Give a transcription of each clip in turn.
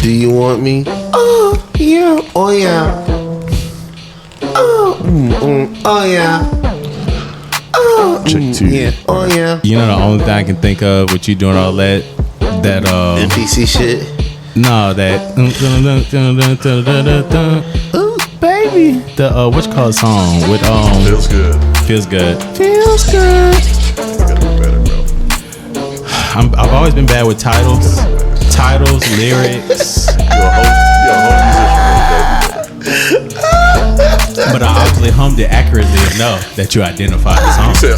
Do you want me? Oh yeah, oh yeah. Oh yeah. Oh Check 2. yeah, oh yeah. You know the only thing I can think of with you doing all that NPC shit. no, that ooh, baby. The what you call it song with Feels good. Feels Good. Feels good. Gotta be better, bro. I've always been bad with titles, lyrics. You're a whole musician, bro. But I obviously hummed it accurately enough that you identified the You song. said,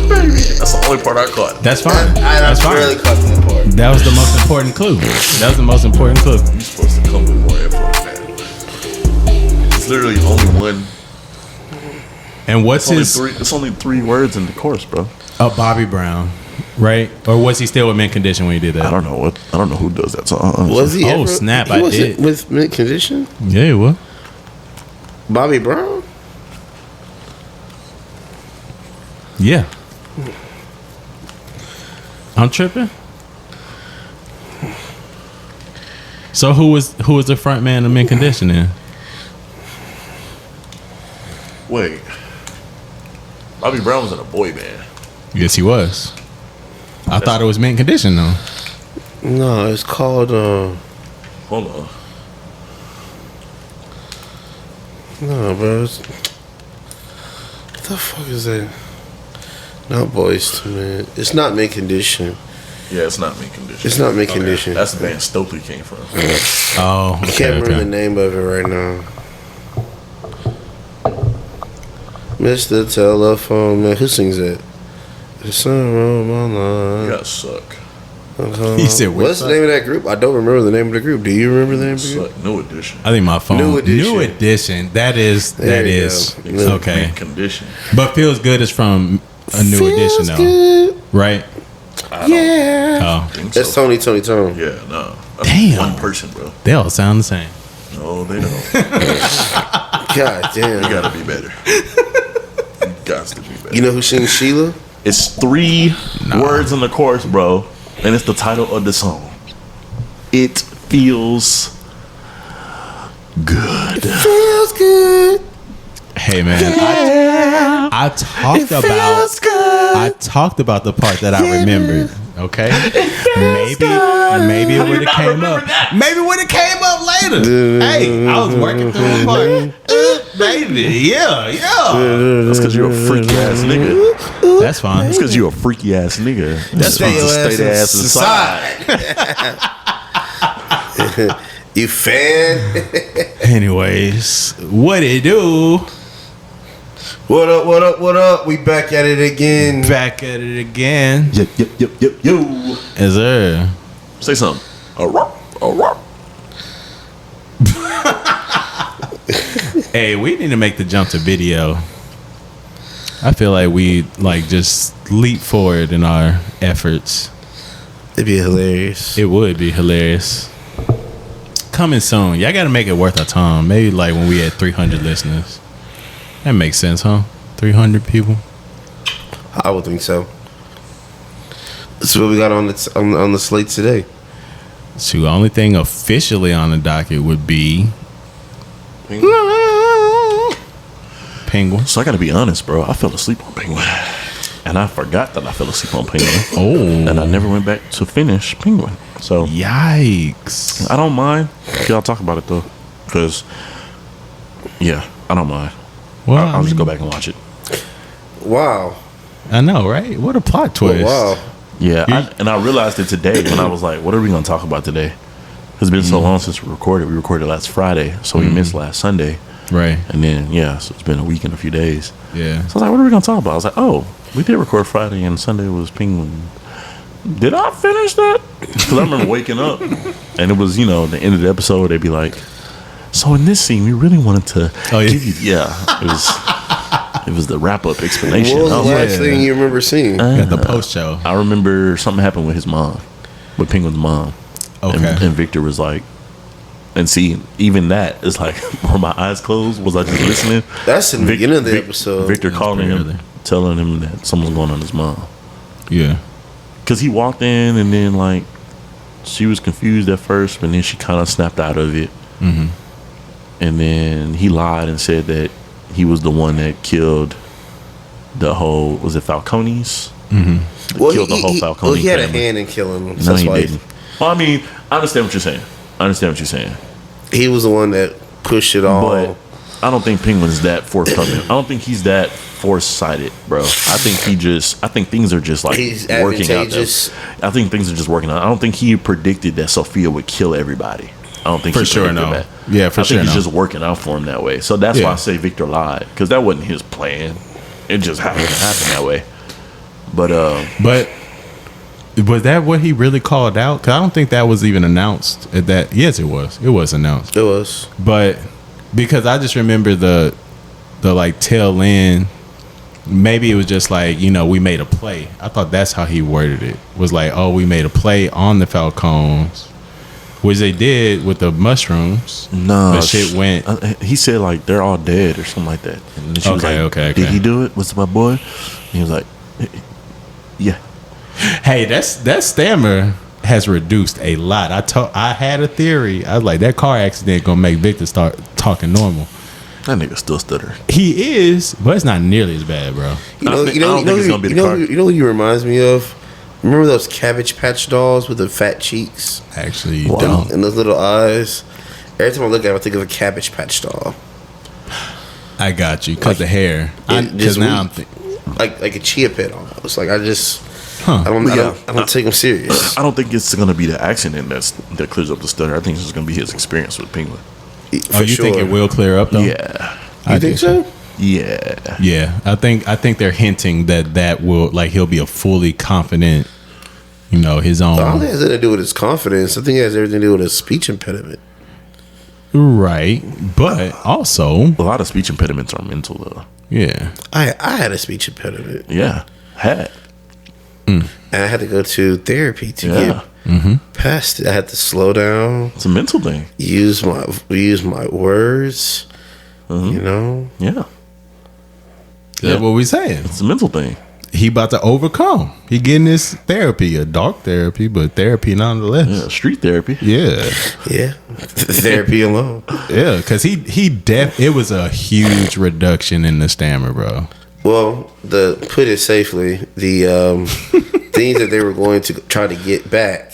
baby. That's the only part I caught. That's fine. I That's fine. really caught that part. That was the most important clue. That was the most important clue. You're supposed to come with more info, man. It's literally only one. And what's It's only three words in the chorus, bro. Oh, Bobby Brown, right? Or was he still with Mint Condition when he did that? I don't know who does that song. Was he? Oh, ever, snap, He I wasn't did. with Mint Condition. Yeah, he was. Bobby Brown. Yeah. I'm tripping. So who was the front man of Mint Condition then? Wait. Bobby Brown was in a boy band. Yes, he was. I thought it was Mint Condition though. No, it's called. Hold on. No, bro. What the fuck is that? Not Boys II Men. It's not Mint Condition. Yeah, it's not Mint Condition. It's not Mint Condition. That's the band Stokely came from. Oh, I can't remember the name of it right now. Mr. Telephone Man. Who sings that? The sun on my You line. gotta suck. He said, What's the name of that group? I don't remember the name of the group. Do you remember the name of the group? Suck. New Edition. I think my phone. New Edition. That is There you go. okay. Mint Condition. But Feels Good is from a New Edition though, Good. right? Yeah. Oh, Think That's so. Tony. Yeah, no. That's Damn. one person, bro. they all sound the same. No, they don't. God damn. You gotta be better. You got to be better. You know who sings Sheila? It's 3 words in the chorus, bro, and it's the title of the song. It feels good. Feels good. Hey man, I talked about the part that I remembered. Okay, maybe it would have came up. Maybe it would have came up later. Hey, I was working through the part. Baby, yeah. That's because you're a freaky ass nigga. That's fine. That's because you're a freaky ass nigga. That's Stay your their ass inside. You fan? Anyways, what it do? What up? We back at it again. Back at it again. Yo. Is there? Say something. A rock. Hey, we need to make the jump to video. I feel like we just leap forward in our efforts. It'd be hilarious. It would be hilarious. Coming soon. Y'all got to make it worth our time. Maybe like when we had 300 listeners. That makes sense, huh? 300 people. I would think so. That's what we got on the slate today. So the only thing officially on the docket would be Penguin. So I gotta be honest, bro. I fell asleep on Penguin. And I forgot that I fell asleep on Penguin. Oh. And I never went back to finish Penguin. So Yikes. I don't mind if y'all talk about it though. Because, yeah, I don't mind. Well, I'll just go back and watch it. Wow. I know, right? What a plot twist. Oh, wow. Yeah, I realized it today when I was like, what are we going to talk about today? It's been so long since we recorded. We recorded last Friday, so we missed last Sunday. Right. And then, yeah, so it's been a week and a few days. Yeah. So I was like, what are we going to talk about? I was like, oh, we did record Friday and Sunday was Penguin. Did I finish that? Because I remember waking up and it was, the end of the episode, they'd be like, so in this scene, we really wanted to give you, it was the wrap-up explanation. What was I the was last like, thing you remember seeing? Got the post show. I remember something happened with his mom, with Penguin's mom. Okay. And Victor was like, and see, even that is like, were my eyes closed? Was I just listening? That's in the beginning of the episode. Victor calling him, early. telling him that something was going on with his mom. Yeah. Because he walked in and then, like, she was confused at first, but then she kind of snapped out of it. Mm-hmm. And then he lied and said that he was the one that killed the whole, was it Falcones? Mm-hmm. Killed the whole Falcone Well, he had family. a hand in killing them. No, he didn't. Well, I mean, I understand what you're saying. He was the one that pushed it all. But I don't think Penguin's that forthcoming. I don't think he's that foresighted, bro. I think things are just like He's working out. advantageous. I think things are just working out. I don't think he predicted that Sophia would kill everybody. I don't think For he sure, predicted no. that. Yeah, for sure, I think no. it's just working out for him that way. So that's why I say Victor lied, because that wasn't his plan. It just happened to happen that way. But was that what he really called out? Because I don't think that was even announced. At that, yes, it was. It was announced. It was. But because I just remember the like tail end. Maybe it was just like, we made a play. I thought that's how he worded it. Was like, oh, we made a play on the Falcons, which they did with the mushrooms. no, the shit went. He said like they're all dead or something like that. And then she was like, Okay. Did he do it? Was it my boy? And he was like, yeah. Hey, that stammer has reduced a lot. I had a theory. I was like, that car accident gonna make Victor start talking normal. That nigga still stutter. He is, but it's not nearly as bad, bro. I don't think it's gonna be the car. You know what he reminds me of? Remember those Cabbage Patch dolls with the fat cheeks Actually, Wow. don't. and those little eyes? Every time I look at him, I think of a Cabbage Patch doll. I got you because the hair. Because now I'm like a chia pet almost. Like I just, Huh. I don't take him serious. I don't think it's gonna be the accident that clears up the stutter. I think it's just gonna be his experience with Penguin. Oh, you think it will clear up though? Yeah. I You think so? Yeah. Yeah, I think they're hinting that will, like, he'll be a fully confident, his I don't own. think it has anything to do with his confidence. I think it has everything to do with his speech impediment. Right, but also, A lot of speech impediments are mental though. yeah, I had a speech impediment, Yeah. Had. and I had to go to therapy to Yeah. get past it. I had to slow down, It's a mental thing. use my words. Yeah. that's what we saying. It's a mental thing. He about to overcome. He getting his therapy, a dark therapy, but therapy nonetheless. Yeah. Street therapy. Yeah, Yeah, therapy alone. yeah, because it was a huge reduction in the stammer, bro. Well, put it safely, the things that they were going to try to get back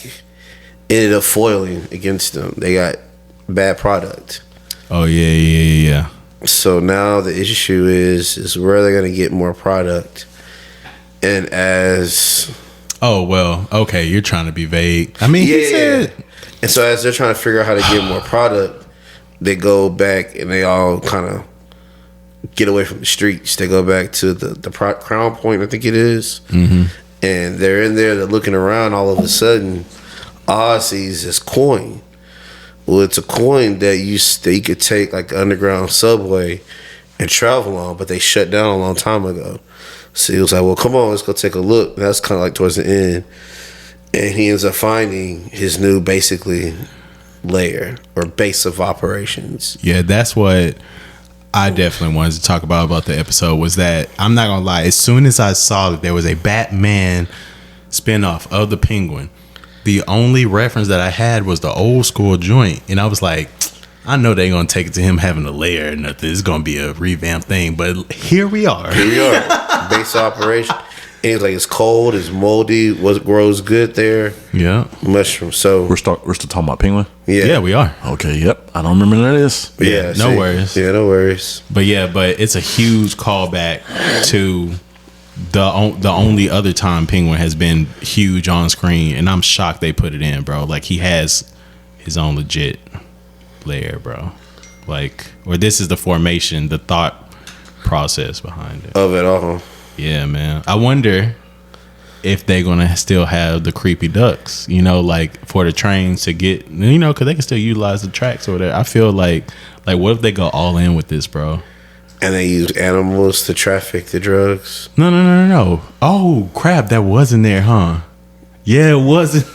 ended up foiling against them. They got bad product. Oh yeah. So now the issue is where they're going to get more product. And Oh well, okay. You're trying to be vague. I mean, he said. And so as they're trying to figure out how to get more product, they go back and they all kind of get away from the streets. They go back to the Crown Point, I think it is. Mm-hmm. And they're in there, they're looking around. All of a sudden, Oz sees this coin. Well, it's a coin that you could take like the underground subway and travel on, but they shut down a long time ago. So he was like, well, come on, let's go take a look. And that's kind of like towards the end. And he ends up finding his new, basically, layer or base of operations. Yeah, that's what I definitely wanted to talk about the episode, was that, I'm not going to lie, as soon as I saw that there was a Batman spinoff of the Penguin, the only reference that I had was the old school joint. And I was like, I know they're going to take it to him having a layer or nothing. It's going to be a revamped thing. But here we are. Here we are. Base operation. And it's like it's cold, it's moldy, what grows good there. Yeah. Mushroom. So We're still talking about Penguin. Yeah, we are. Okay. Yep. I don't remember none of this. yeah, no worries. Yeah, no worries. But it's a huge callback to the only other time Penguin has been huge on screen. And I'm shocked they put it in, bro. Like, he has his own legit layer, bro. Like, or this is the formation, the thought process behind it. Of it all. Yeah, man. I wonder if they're gonna still have the creepy ducks, like for the trains to get, because they can still utilize the tracks or whatever. I feel like what if they go all in with this, bro? And they use animals to traffic the drugs. No. Oh crap, that wasn't there, huh? Yeah, it wasn't.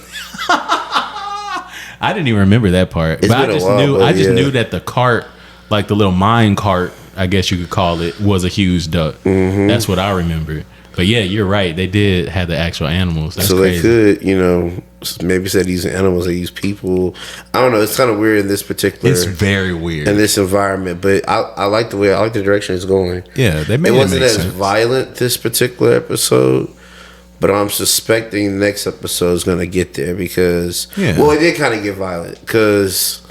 I didn't even remember that part. It's But been I a just while, knew. but I just yeah. knew that the cart, like the little mine cart, I guess you could call it, was a huge duck. Mm-hmm. That's what I remembered. But yeah, you're right. They did have the actual animals. That's so crazy. they could, maybe said using animals, they use people. I don't know. It's kind of weird in this particular. It's very weird in this environment, but I like the way I like the direction it's going. Yeah, they made it wasn't as sense. violent this particular episode, but I'm suspecting the next episode is going to get there because well, it did kind of get violent because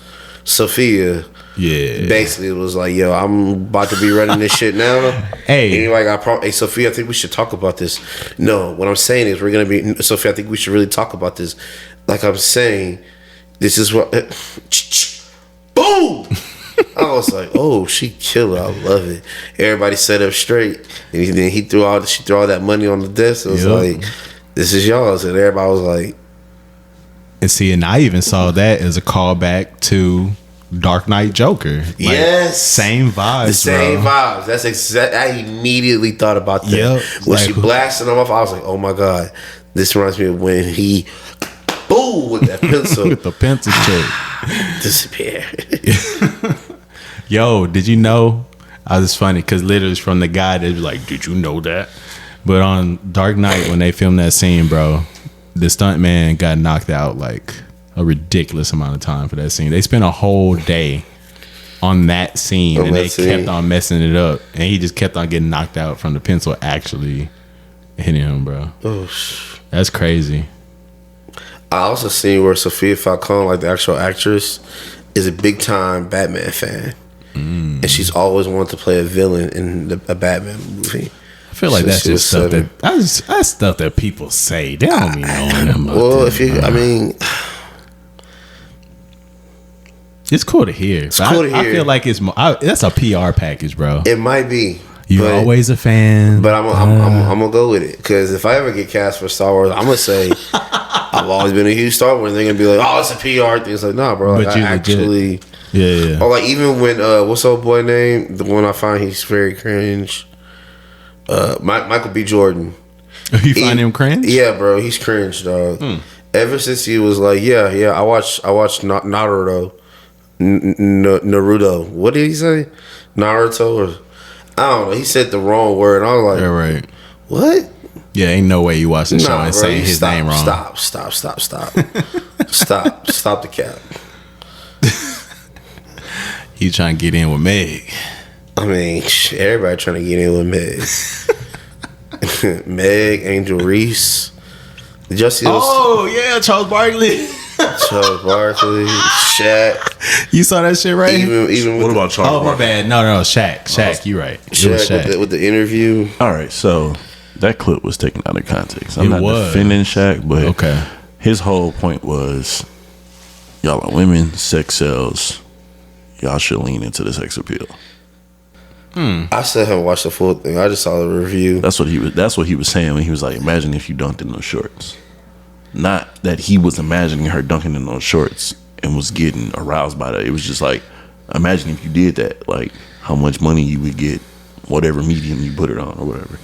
Sophia. Yeah, basically it was like, yo, I'm about to be running this shit now. Hey, anyway, hey Sophia, I think we should talk about this. No, what I'm saying is we're gonna be Sophia, I think we should really talk about this. Like I'm saying, this is what boom. I was like, oh, she killer. I love it. Everybody set up straight, and then she threw all that money on the desk. It was like, this is y'all's, and everybody was like, and see, and I even saw that as a callback to Dark Knight Joker. Like, yes, same vibes. The same bro. vibes. That's exact. I immediately thought about that. Yep. When like, she blasted him off, I was like, "Oh my god!" This reminds me of when he, boom, with that pencil, with the pencil trick, disappear. Yo, did you know? I was funny because literally it's from the guy that was like, "Did you know that?" But on Dark Knight, when they filmed that scene, bro, the stunt man got knocked out like a ridiculous amount of time for that scene. They spent a whole day on that scene, and they kept on messing it up, and he just kept on getting knocked out from the pencil actually hitting him, bro. Oh, that's crazy. I also seen where Sophia Falcone, like the actual actress, is a big time Batman fan, and she's always wanted to play a villain in a Batman movie. I feel like that's just stuff that's stuff that people say. They don't be knowing them. Well, if you, I mean. It's cool to hear. It's cool to hear. I feel like that's a PR package, bro. It might be. You're always a fan. But I'm gonna go with it because if I ever get cast for Star Wars, I'm gonna say I've always been a huge Star Wars. They're gonna be like, "Oh, it's a PR thing." It's like, nah, bro. Like, but I actually, yeah. Or like even when what's old boy name? The one I find he's very cringe. Michael B. Jordan. You find him cringe? Yeah, bro. He's cringe, dog. Ever since he was like, yeah. I watched Naruto. Naruto. What did he say? Naruto or I don't know. He said the wrong word. I was like, yeah, right. What? Yeah, ain't no way you watch the show and saying his name wrong. Stop. Stop the cap. He trying to get in with Meg. I mean, everybody trying to get in with Meg. Meg, Angel Reese. Did y'all see those? Oh, yeah, Charles Barkley. Charles Barkley, Shaq. You saw that shit, right? Even what about Charles Barkley? Oh, my bad. No, Shaq. You right. Shaq with the interview. All right, so that clip was taken out of context. I'm not defending Shaq, but okay. His whole point was, y'all are women, sex sells. Y'all should lean into the sex appeal. I still haven't watched the full thing. I just saw the review. That's what he was saying when he was like, imagine if you dunked in those shorts. Not that he was imagining her dunking in those shorts and was getting aroused by that. It was just like, imagine if you did that, like how much money you would get, whatever medium you put it on or whatever.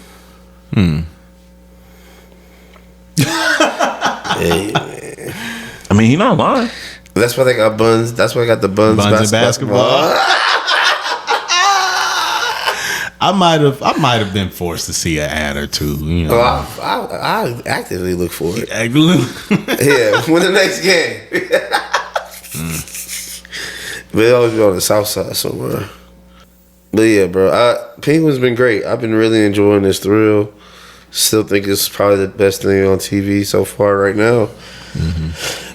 Hey, I mean, he not lying. that's why they got buns. That's why I got the buns and basketball. I might have been forced to see an ad or two. You know, I actively look for it. Yeah, when the next game. But it always be on the south side somewhere. But yeah, bro, Penguin's been great. I've been really enjoying this thrill. Still think it's probably the best thing on TV so far right now.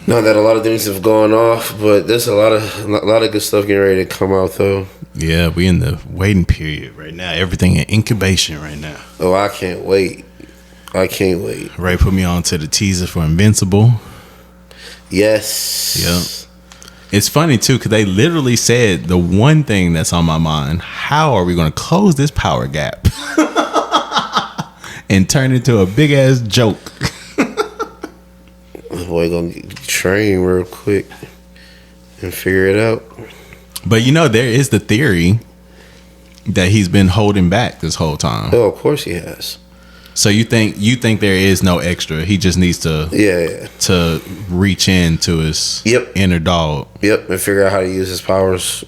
Not that a lot of things have gone off, but there's a lot of good stuff getting ready to come out though. Yeah, we in the waiting period right now. Everything in incubation right now. Oh, I can't wait. Ray put me on to the teaser for Invincible. Yes. Yep. It's funny too because they literally said the one thing that's on my mind: how are we going to close this power gap and turn it into a big ass joke? The boy gonna train real quick and figure it out. But you know, there is the theory that he's been holding back this whole time. Oh, of course he has. So you think there is no extra? He just needs to to reach into his inner dog. Yep, and figure out how to use his powers.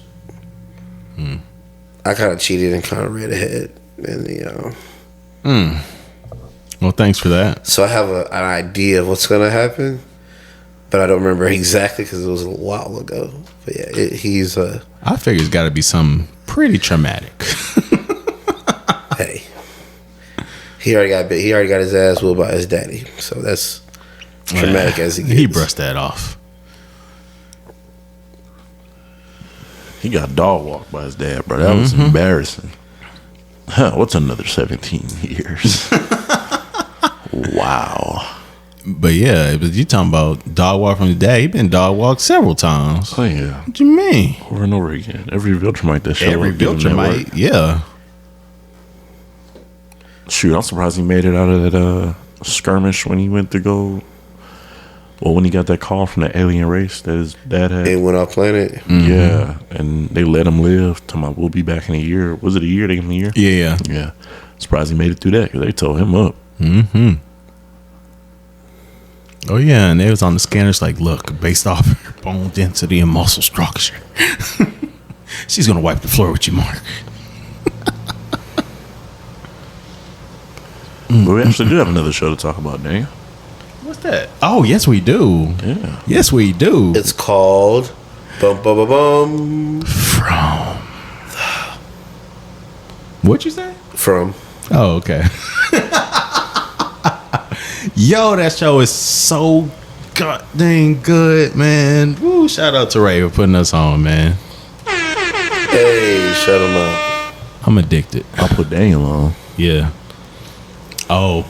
I kind of cheated and kind of read ahead, and Well, thanks for that. So I have an idea of what's gonna happen, but I don't remember exactly because it was a while ago. But yeah, he's I figure it's got to be something pretty traumatic. hey, he already got bit. He already got his ass whooped by his daddy. So that's traumatic as he gets. He brushed that off. He got dog walked by his dad, bro. That was embarrassing. Huh, what's another 17 years? Wow. But yeah, but you talking about dog walk from his dad. He been dog walked several times. Oh, yeah. What you mean? Over and over again. Every Viltrumite that showed Every up. give him that Viltrumite, work. yeah. Shoot, I'm surprised he made it out of that skirmish when he went to go. Well, when he got that call from the alien race that his dad had. It went off planet. Mm-hmm. Yeah, and they let him live. Talking about, we'll be back in a year. Was it a year? They gave him a year? Yeah. Yeah. Surprised he made it through that because they told him up. Mm-hmm. Oh yeah, and they was on the scanners like, look, based off her bone density and muscle structure, she's gonna wipe the floor with you, Mark. But we actually do have another show to talk about, Daniel. What's that? Oh yes, we do. Yeah. Yes, we do. It's called Bum Bum Bum Bum. From. What'd you say? From. Oh, okay. Yo, that show is so goddamn good, man. Woo, shout out to Ray for putting us on, man. Hey, shut him up. I'm addicted. I'll put Daniel on. Yeah. Oh,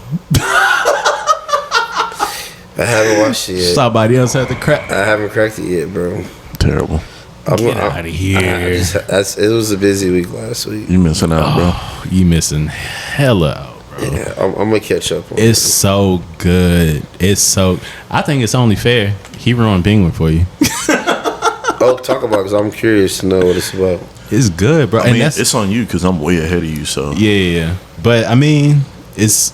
I haven't watched it yet. somebody else had to crack. I haven't cracked it yet, bro. Terrible. Get out of here. It was a busy week last week. You missing out, bro. Oh, you missing hella out, bro. Yeah, I'm gonna catch up on It's it. so good. I think it's only fair. He ruined Penguin for you. Oh, talk about it because I'm curious to know what it's about. It's good, bro. I mean, it's on you because I'm way ahead of you, so. Yeah. But I mean, it's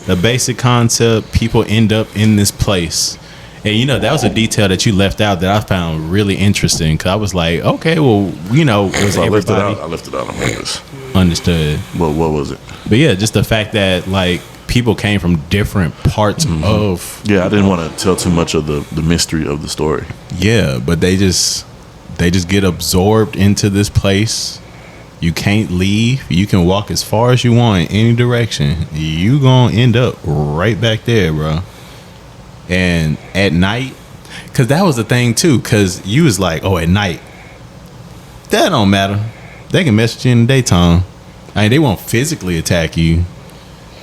the basic concept. People end up in this place. And you know, that was a detail that you left out that I found really interesting. Cause I was like, okay, well, you know, was I left it everybody out. I left it out on purpose. understood? What was it? But yeah, just the fact that like people came from different parts of Yeah, I didn't want to tell too much of the mystery of the story. yeah, but they just get absorbed into this place. You can't leave. You can walk as far as you want in any direction. You gonna end up right back there, bro. And at night, cause that was the thing too. Cause you was like, oh, at night, that don't matter. They can message you in the daytime. I mean, they won't physically attack you,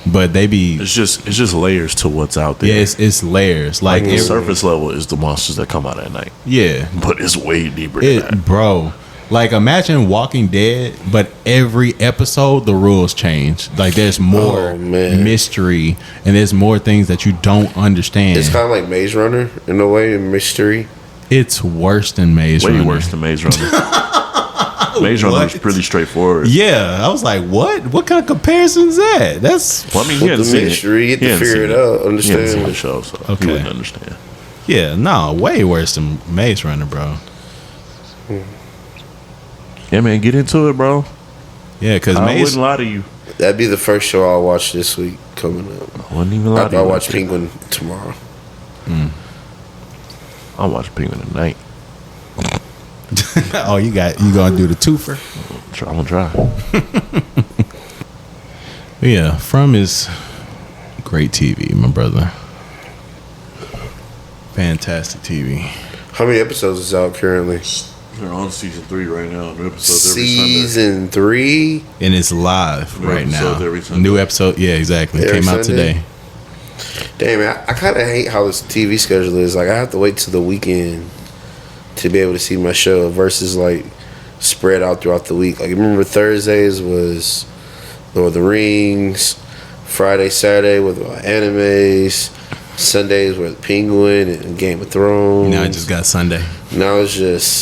but they be. It's just layers to what's out there. Yeah, it's layers. Like the it, surface level is the monsters that come out at night, yeah, but it's way deeper than that. bro. Like imagine Walking Dead, but every episode the rules change. Like there's more Oh, man. mystery and there's more things that you don't understand. It's kind of like Maze Runner in a way, in mystery. It's worse than Maze Way Runner. worse than Maze Runner. Maze Runner was What? pretty straightforward. Yeah, I was like, what? What kind of comparison is that? That's Well, I mean, he With hadn't the seen mystery, you it. get to He hadn't figure seen it out, He hadn't seen understand. the show, so Okay. he wouldn't understand. yeah, no, way worse than Maze Runner, bro. Yeah, man, get into it, bro. Yeah, because I Maze. wouldn't lie to you. That'd be the first show I'll watch this week coming up. I wouldn't even lie to you. I'll watch Penguin tomorrow. I'll watch Penguin tonight. Oh, you gonna do the twofer? I'm gonna try. Yeah, From is great TV, my brother. Fantastic TV. How many episodes is out currently? They're on season 3 right now. New episodes every Season 3. And it's live New right now. episodes every Sunday. New episode, yeah, exactly. Every Came out Sunday? today. Damn, man, I kind of hate how this TV schedule is. Like, I have to wait till the weekend to be able to see my show versus like spread out throughout the week. Like, remember Thursdays was Lord of the Rings, Friday, Saturday with animes, Sundays with Penguin and Game of Thrones. Now I just got Sunday. Now it's just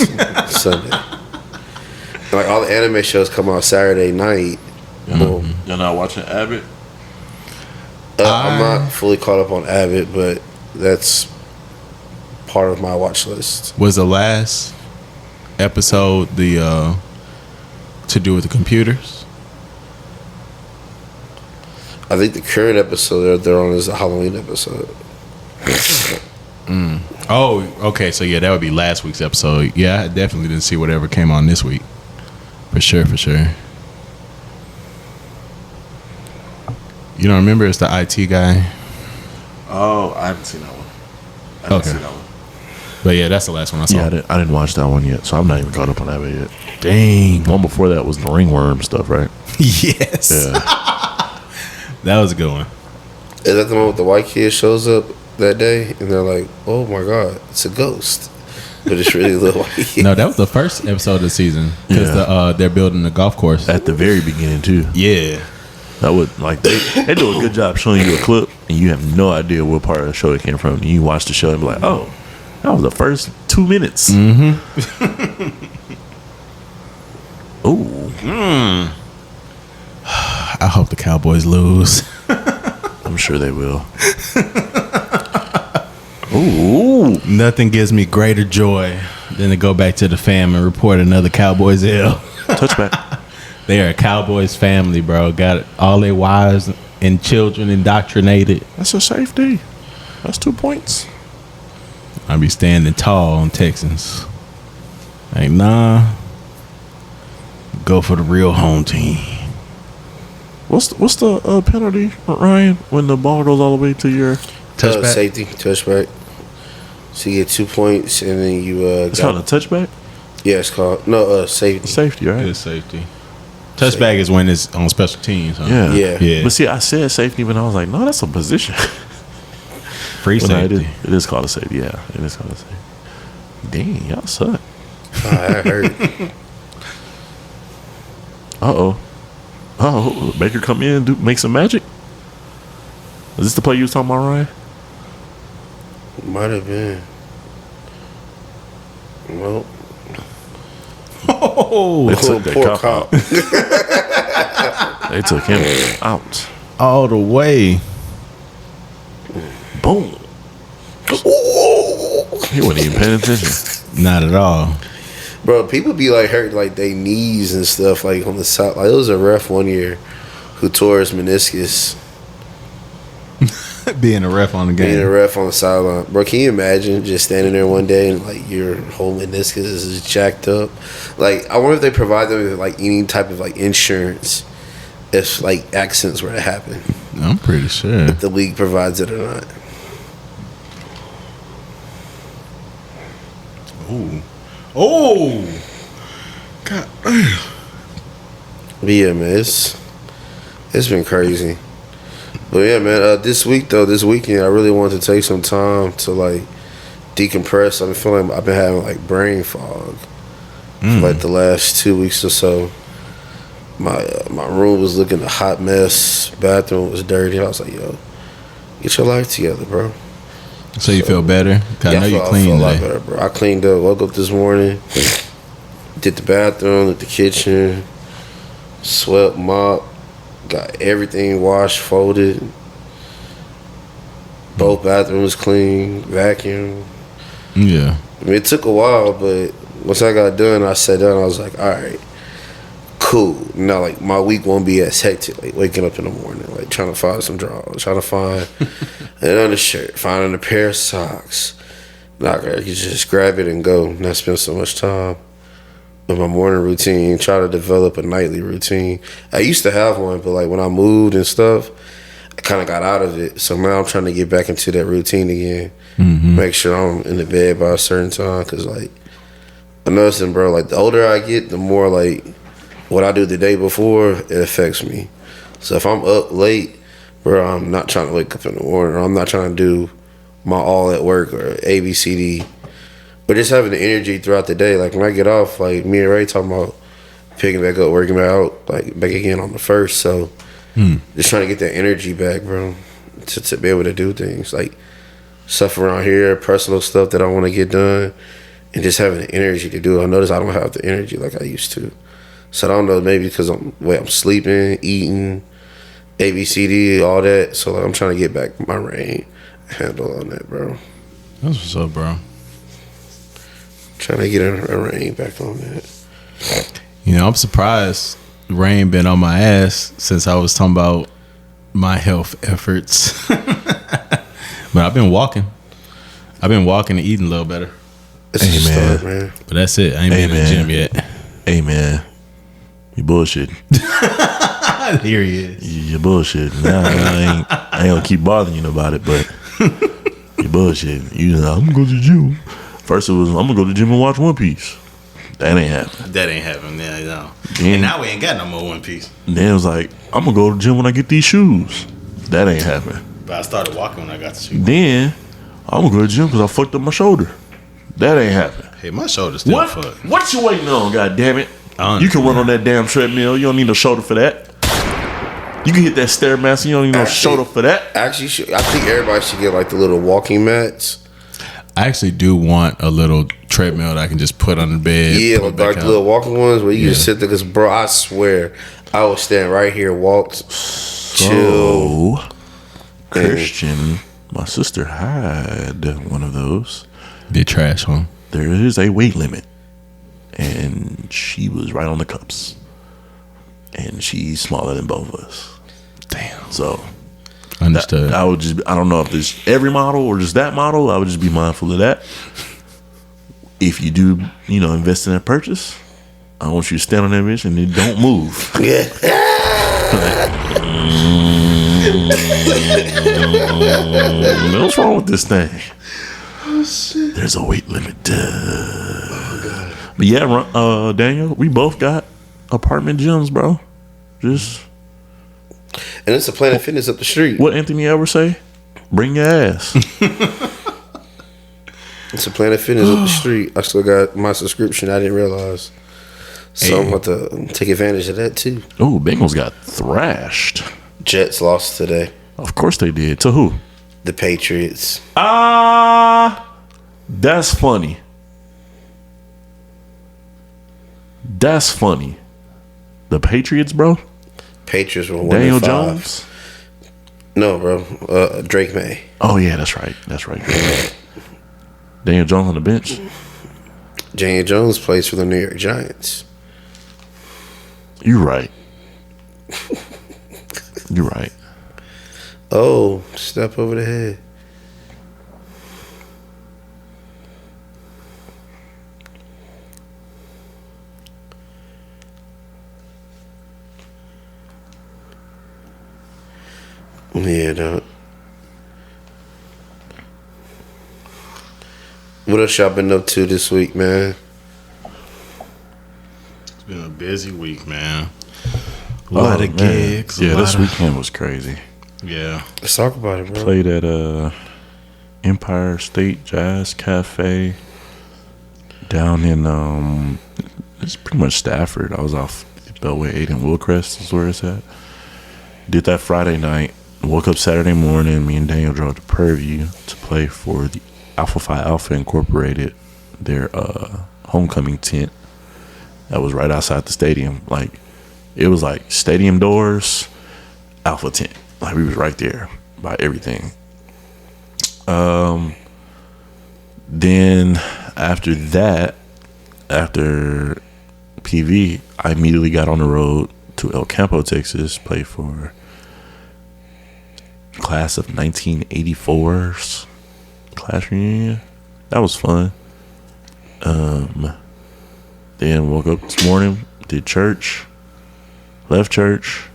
Sunday. Like, all the anime shows come out Saturday night. Boom. You're not watching Abbott? I'm not fully caught up on Abbott, but that's part of my watch list. Was the last episode the to do with the computers? I think the current episode they're on is a Halloween episode. Oh, okay. So yeah, that would be last week's episode. Yeah, I definitely didn't see whatever came on this week. For sure. You don't remember? It's the IT guy. Oh, I haven't seen that one. Okay. But yeah, that's the last one I saw. Yeah, I didn't watch that one yet, so I'm not even caught up on that one yet. Dang. One before that was the ringworm stuff, right? Yes. Yeah. That was a good one. Is that the one with the white kid shows up that day and they're like, "Oh my god, it's a ghost," but it's really a little white kid. No, that was the first episode of the season because they're building the golf course At the very beginning too. Yeah. That would like they do a good job showing you a clip and you have no idea what part of the show it came from. And you watch the show and be like, "Oh, that was the first 2 minutes." Ooh. I hope the Cowboys lose. I'm sure they will. Ooh. Nothing gives me greater joy than to go back to the fam and report another Cowboys L. Touchback. They are a Cowboys family, bro. Got all their wives and children indoctrinated. That's a safety. That's 2 points. I be standing tall on Texans. Like, nah. Go for the real home team. What's the penalty, Ryan, when the ball goes all the way to your Touchback? Safety, touchback. So you get 2 points and then you It's called a touchback? yeah, it's called safety. Safety, right? Good safety. Touchback is when it's on special teams, huh? Yeah. Yeah. But see, I said safety, but I was like, no, that's a position. Free Well, no, safety. it is called a safety. Yeah, it is called a safety. Dang, y'all suck. I heard. Oh, Baker come in and make some magic. Is this the play you was talking about, Ryan? Might have been. Well, Oh, They took that poor cop cop. out. They took him out. all the way. Boom. He wasn't even paying attention. Not at all. Bro, people be like hurt like they knees and stuff like on the side. Like it was a ref one year who tore his meniscus Being a ref on the being a game. ref on the sideline. Bro, can you imagine just standing there one day and like your whole meniscus is jacked up? Like I wonder if they provide them with like any type of like insurance if like accidents were to happen. I'm pretty sure. If the league provides it or not. Ooh. Oh. God. But yeah, man, it's been crazy. But yeah, man, this weekend, I really wanted to take some time to like decompress. I've been feeling, I've been having like brain fog for like the last 2 weeks or so. My room was looking a hot mess. Bathroom was dirty. I was like, yo, get your life together, bro. So you feel better? 'Cause I know you I cleaned feel a lot today. better, bro. I cleaned up, woke up this morning, did the bathroom, did the kitchen, swept, mop, got everything washed, folded. Both bathrooms clean, vacuum. Yeah. I mean, it took a while, but once I got done, I sat down. I was like, all right, cool. Now, like, my week won't be as hectic. Like, waking up in the morning, like, trying to find some drawers, trying to find an undershirt, finding a pair of socks. Now, I can just grab it and go, not spend so much time with my morning routine, try to develop a nightly routine. I used to have one, but, like, when I moved and stuff, I kind of got out of it. So now I'm trying to get back into that routine again. Make sure I'm in the bed by a certain time. Because, like, I'm noticing, bro, like, the older I get, the more, like, what I do the day before, it affects me. So if I'm up late, bro, I'm not trying to wake up in the morning. Or I'm not trying to do my all at work or ABCD. But just having the energy throughout the day. Like, when I get off, like, me and Ray talking about picking back up, working back out, like, back again on the 1st. So just trying to get that energy back, bro, to be able to do things. Like, stuff around here, personal stuff that I want to get done, and just having the energy to do it. I notice I don't have the energy like I used to. So I don't know, maybe because I'm sleeping, eating, ABCD, all that. So like, I'm trying to get back my reign handle on that, bro. That's what's up, bro. Trying to get a reign back on that. You know, I'm surprised Rain been on my ass since I was talking about my health efforts. But I've been walking. I've been walking and eating a little better. It's Hey, a man. start, man. But that's it. I ain't been in the gym yet. Hey, man. You bullshitting. Here he is. You bullshitting. Nah, I ain't gonna keep bothering you about it, but you bullshitting. You know, I'm gonna go to the gym. First it was, I'm gonna go to the gym and watch One Piece. That ain't happening. That ain't happening. Yeah, no. Then- And now we ain't got no more One Piece. Then it was like, I'm gonna go to the gym when I get these shoes. That ain't happening. But I started walking when I got the shoes. Then I'm gonna go to the gym because I fucked up my shoulder. That ain't happening. Hey, my shoulder's still What? fucked. What you waiting on? God damn it! I You can run on that damn treadmill. You don't need no shoulder for that. You can hit that stairmaster. You don't need no shoulder for that. Actually, I think everybody should get like the little walking mats. I actually do want a little treadmill that I can just put on the bed. Yeah, pull it like back the out. little walking ones where you Yeah. just sit there. Because, bro, I swear, I would stand right here, walked, chill. So, Christian, my sister had one of those. Did trash on. There is a weight limit, and she was right on the cups, and she's smaller than both of us. Damn. So Understood. I would just, I don't know if it's every model or just that model. I would just be mindful of that. If you do, invest in that purchase, I want you to stand on that bitch and then don't move. What's wrong with this thing? There's a weight limit. But yeah, Daniel, we both got apartment gyms, bro. Just And it's a Planet Fitness up the street. what Anthony ever say? Bring your ass. It's a Planet Fitness up the street. I still got my subscription. I didn't realize. So I'm about to take advantage of that too. Oh, Bengals got thrashed. Jets lost today. Of course they did. To who? The Patriots. That's funny. That's funny. The Patriots, bro. Patriots were 1-5. Daniel Jones. No, bro. Drake May. Oh yeah, that's right. That's right. Daniel Jones on the bench. Daniel Jones plays for the New York Giants. You're right. You're right. Oh, step over the head. Yeah, no. What else y'all been up to this week, man? It's been a busy week, man. A Oh, lot of man. gigs. Yeah, this weekend was crazy. Yeah. Let's talk about it, bro. Played at Empire State Jazz Cafe down in it's pretty much Stafford. I was off Beltway 8 and Willcrest is where it's at. Did that Friday night. Woke up Saturday morning. Me and Daniel drove to Purview to play for the Alpha Phi Alpha Incorporated, their homecoming tent that was right outside the stadium. Like it was like stadium doors, Alpha tent. Like we was right there by everything. Then after that, after PV, I immediately got on the road to El Campo, Texas, play for class of 1984's class reunion. That was fun. Then woke up this morning, did church, left church,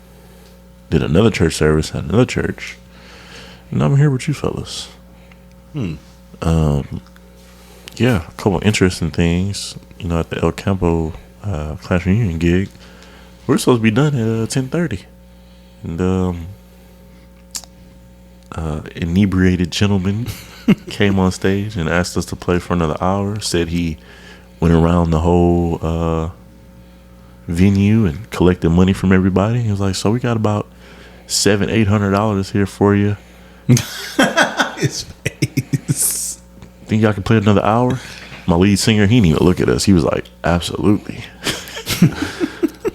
did another church service at another church, and I'm here with you fellas. Yeah, a couple interesting things. At the El Campo class reunion gig, we're supposed to be done at 10:30, and inebriated gentleman came on stage and asked us to play for another hour. Said he went around the whole venue and collected money from everybody. He was like, "So we got about $700-800 here for you." His face. Think y'all can play another hour? My lead singer, he didn't even look at us. He was like, "Absolutely."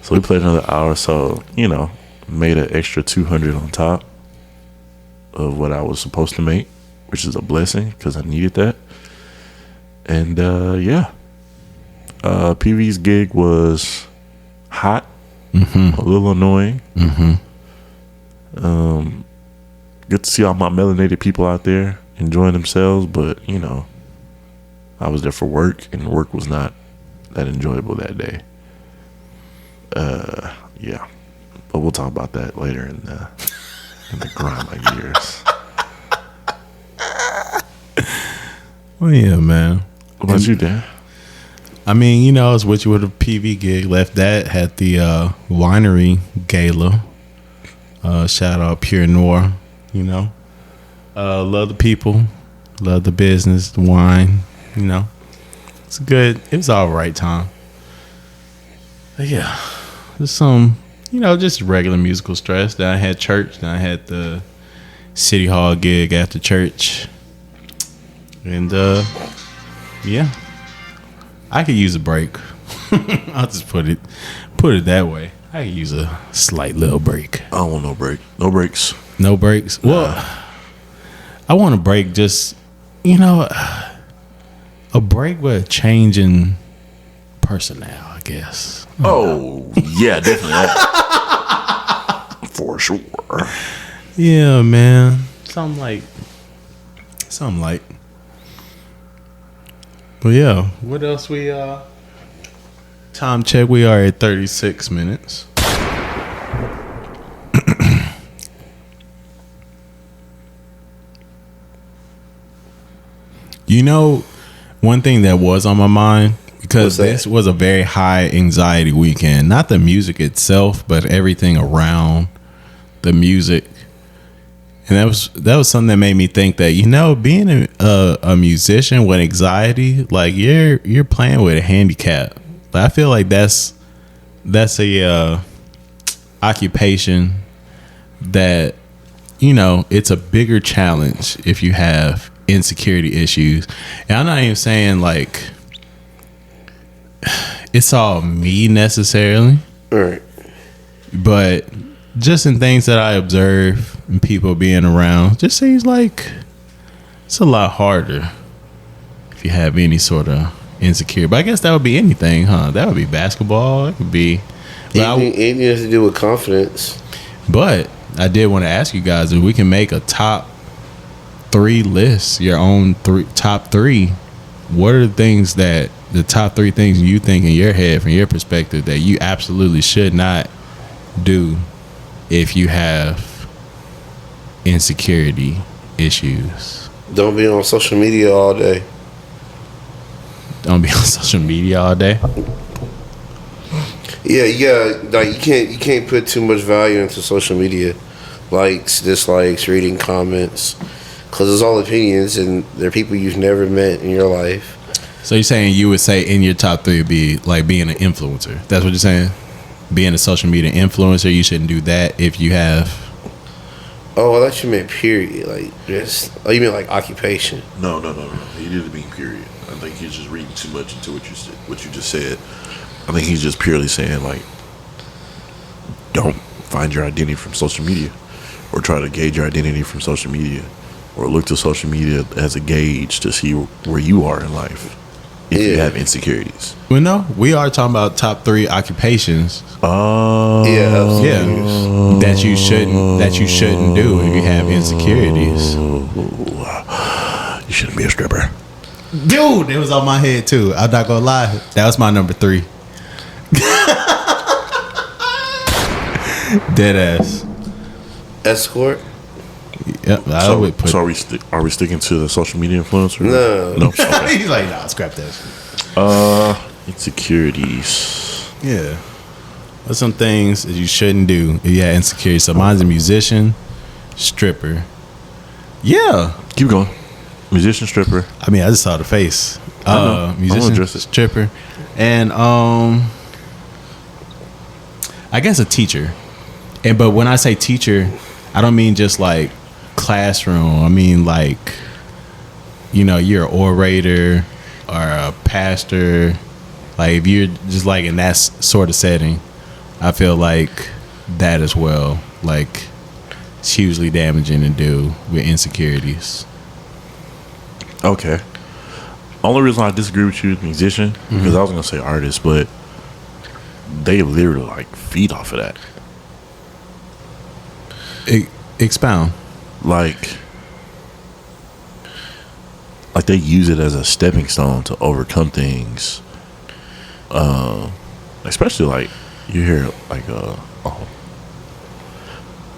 So we played another hour. So made an extra $200 on top of what I was supposed to make, which is a blessing because I needed that. And PV's gig was hot, a little annoying. Good to see all my melanated people out there enjoying themselves, but you know, I was there for work, and work was not that enjoyable that day. Yeah, but we'll talk about that later in the grind of years. Well, yeah, man. What about you, Dan? I mean, you know, I was with you with a PV gig. Left that, had the winery gala. Shout out Pure Noir, you know. Love the people, love the business, the wine, you know. It's good. It was all right time. But yeah, just some, you know, just regular musical stress. Then I had church. Then I had the City Hall gig after church. And yeah, I could use a break. I'll just put it that way. I could use a slight little break. I don't want no break. No breaks. No breaks. Well, I want a break. Just, you know, a break with a change in personnel, I guess. Oh yeah, definitely. For sure. Yeah, man. Something like. But yeah, what else we time check, we are at 36 minutes. You know, one thing that was on my mind, because this was a very high anxiety weekend, not the music itself, but everything around the music. And that was something that made me think that, you know, being a musician with anxiety, like you're playing with a handicap. But I feel like that's a occupation that, you know, it's a bigger challenge if you have insecurity issues. And I'm not even saying like it's all me necessarily. All right. But just in things that I observe and people being around, just seems like it's a lot harder if you have any sort of insecurity. But I guess that would be anything, huh? That would be basketball. It could be anything has to do with confidence. But I did want to ask you guys if we can make a top 3 list, your own top 3. What are the top 3 things you think in your head, from your perspective, that you absolutely should not do if you have insecurity issues? Don't be on social media all day. Don't be on social media all day. Yeah, like you can't put too much value into social media, likes, dislikes, reading comments, because it's all opinions and they're people you've never met in your life. So you're saying you would say in your top 3 would be like being an influencer? That's what you're saying? Being a social media influencer, you shouldn't do that if you have. Oh, I thought you meant period. Like just. Oh, you mean like occupation? No. He didn't mean period. I think he's just reading too much into what you just said. I think he's just purely saying like, don't find your identity from social media, or try to gauge your identity from social media, or look to social media as a gauge to see where you are in life if you have insecurities. Well, no, we are talking about top 3 occupations. Oh, yeah, that you shouldn't do if you have insecurities. You shouldn't be a stripper. Dude, it was on my head too. I'm not gonna lie, that was my number 3. Dead ass. Escort. Yep, I would put. So are we sticking to the social media influencer? No. Okay. He's like, nah, scrap that. Insecurities. Yeah. What's some things that you shouldn't do if you have insecurities? So mine's a musician, stripper. Yeah. Keep going. Musician, stripper. I mean, I just saw the face. Musician, stripper, and I guess a teacher. But when I say teacher, I don't mean just like classroom. I mean like, you know, you're an orator or a pastor. Like if you're just like in that sort of setting, I feel like that as well. Like it's hugely damaging to do with insecurities. Okay. Only reason I disagree with you is musician, because I was gonna say artist, but they literally like feed off of that. Expound. Like like they use it as a stepping stone to overcome things. Especially like you hear like a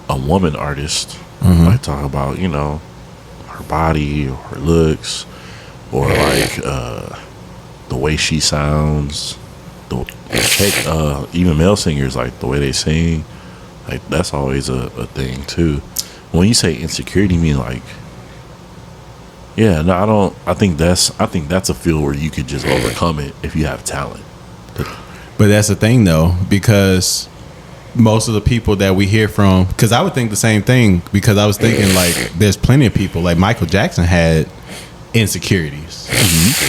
woman artist like talk about, you know, her body or her looks or like the way she sounds. Even male singers, like the way they sing, like that's always a thing too. When you say insecurity, you mean like, yeah, no, I think that's a field where you could just overcome it if you have talent. But that's the thing though, because most of the people that we hear from, because I would think the same thing, because I was thinking like there's plenty of people like Michael Jackson had insecurities,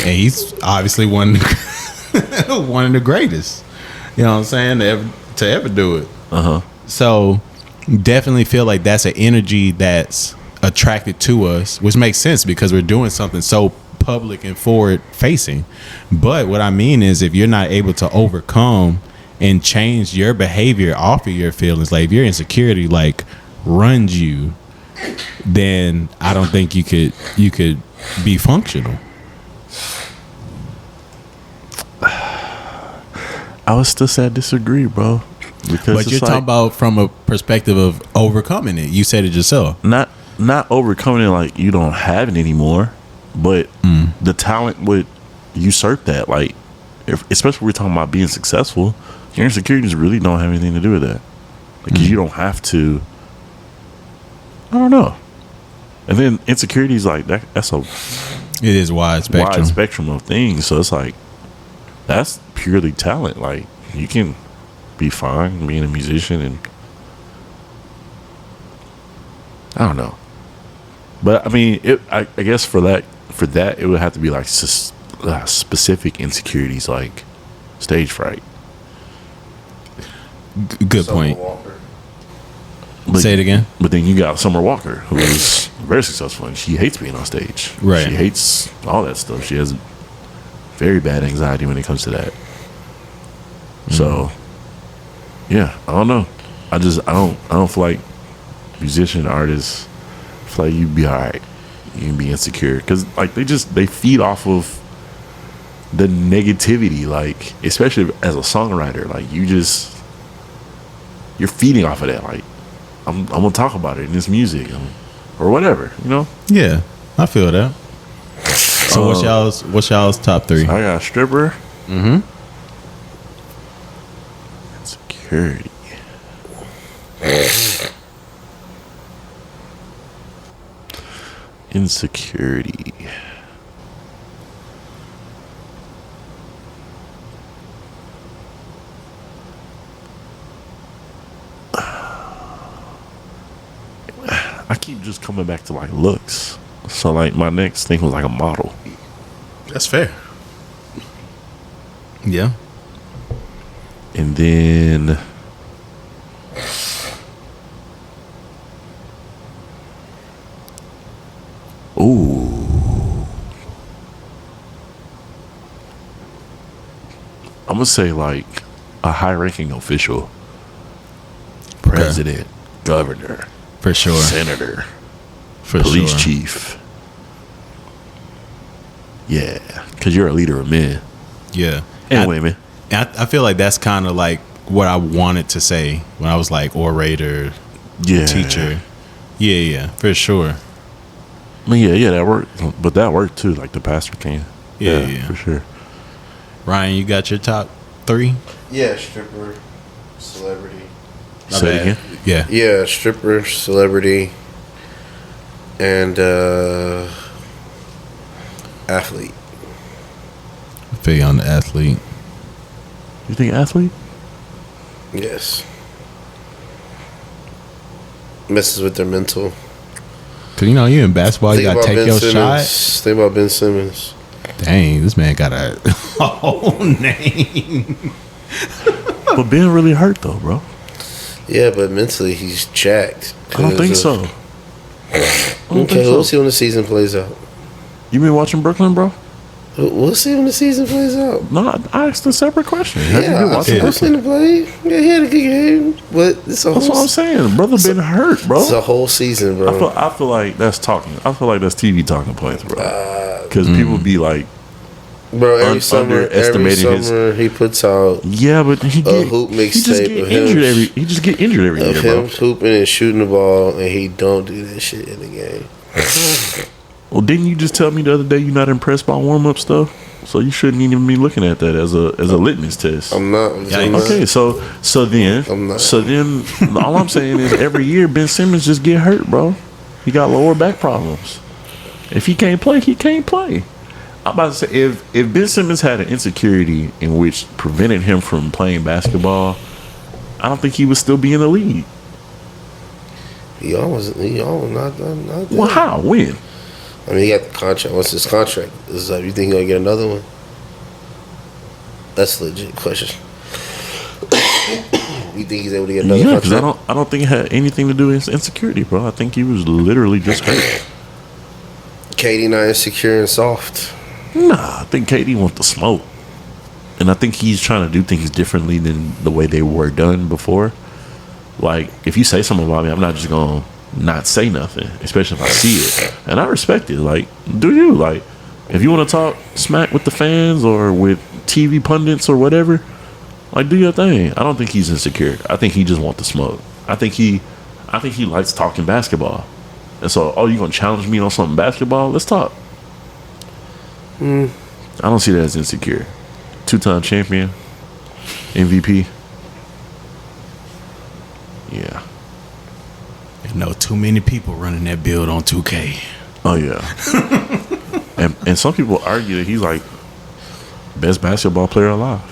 and he's obviously one of the greatest, you know what I'm saying, to ever do it. So definitely feel like that's an energy that's attracted to us, which makes sense because we're doing something so public and forward facing. But what I mean is, if you're not able to overcome and change your behavior off of your feelings, like if your insecurity like runs you, then I don't think you could be functional. I would still say I disagree, bro. Because but you're talking about from a perspective of overcoming it. You said it yourself. Not overcoming it like you don't have it anymore, but the talent would usurp that. Like, especially when we're talking about being successful, your insecurities really don't have anything to do with that. Because you don't have to. I don't know. And then insecurities like that. It is wide spectrum of things. So it's like that's purely talent. Like you can be fine being a musician, and I don't know. But I mean, I guess for that it would have to be like specific insecurities, like stage fright. Good point. Say it again. But then you got Summer Walker, who is very successful, and she hates being on stage. Right. She hates all that stuff. She has very bad anxiety when it comes to that. So, yeah, I don't know. I don't feel like musician artists. I feel like you'd be all right. You can be insecure because like they feed off of the negativity. Like especially as a songwriter, like you're feeding off of that. Like I'm gonna talk about it in this music or whatever, you know. Yeah, I feel that. So what's y'all's top three? So I got stripper. Insecurity. Insecurity. I keep just coming back to like looks. So like my next thing was like a model. That's fair. Yeah. And then I'm gonna say like a high-ranking official, president, governor, for sure, senator, for police sure, chief. Yeah, because you're a leader of men. Yeah, and women. I feel like that's kind of like what I wanted to say when I was like orator, teacher. Yeah, for sure. I mean, yeah, that worked, but that worked too. Like the pastor can. Yeah, for sure. Ryan, you got your top three? Yeah, stripper, celebrity. Say it again. Yeah, stripper, celebrity, and athlete. I feel you on the athlete. You think athlete? Yes. Messes with their mental. Cause you know you in basketball, you gotta take your shot. Think about Ben Simmons. Dang, this man got a whole name. But Ben really hurt though, bro. Yeah, but mentally he's jacked. I don't think so. Okay, we'll see when the season plays out. You been watching Brooklyn, bro? We'll see when the season plays out. No, I asked a separate question. I've seen him play. Yeah, he had a good game, but that's what I'm saying. Brother been hurt, bro. It's a whole season, bro. I feel like that's talking. I feel like that's TV talking points, bro. because people be like, bro, every summer he puts out yeah, but he get, hoop he just mixtape get of injured him. he just get injured every year, bro. Him hooping and shooting the ball, and he don't do that shit in the game. Well, didn't you just tell me the other day you're not impressed by warm up stuff? So you shouldn't even be looking at that as a litmus test. I'm not. Okay, so then all I'm saying is every year Ben Simmons just get hurt, bro. He got lower back problems. If he can't play, he can't play. I'm about to say if Ben Simmons had an insecurity in which prevented him from playing basketball, I don't think he would still be in the league. He almost not done. Well, how? When? I mean, he got the contract. Once his contract is up, you think he'll get another one? That's a legit question. You think he's able to get another contract? Because I don't think it had anything to do with his insecurity, bro. I think he was literally just hurt. KD not insecure and soft. Nah, I think KD wants to smoke. And I think he's trying to do things differently than the way they were done before. Like, if you say something about me, I'm not just going to not say nothing, especially if I see it. And I respect it. Like, do you? Like, if you want to talk smack with the fans or with TV pundits or whatever, like, do your thing. I don't think he's insecure. I think he just wants to smoke. I think he likes talking basketball. And so, you going to challenge me on something basketball? Let's talk. I don't see that as insecure. 2-time champion, MVP. Yeah. I know too many people running that build on 2K. Oh yeah. and some people argue that he's like best basketball player alive.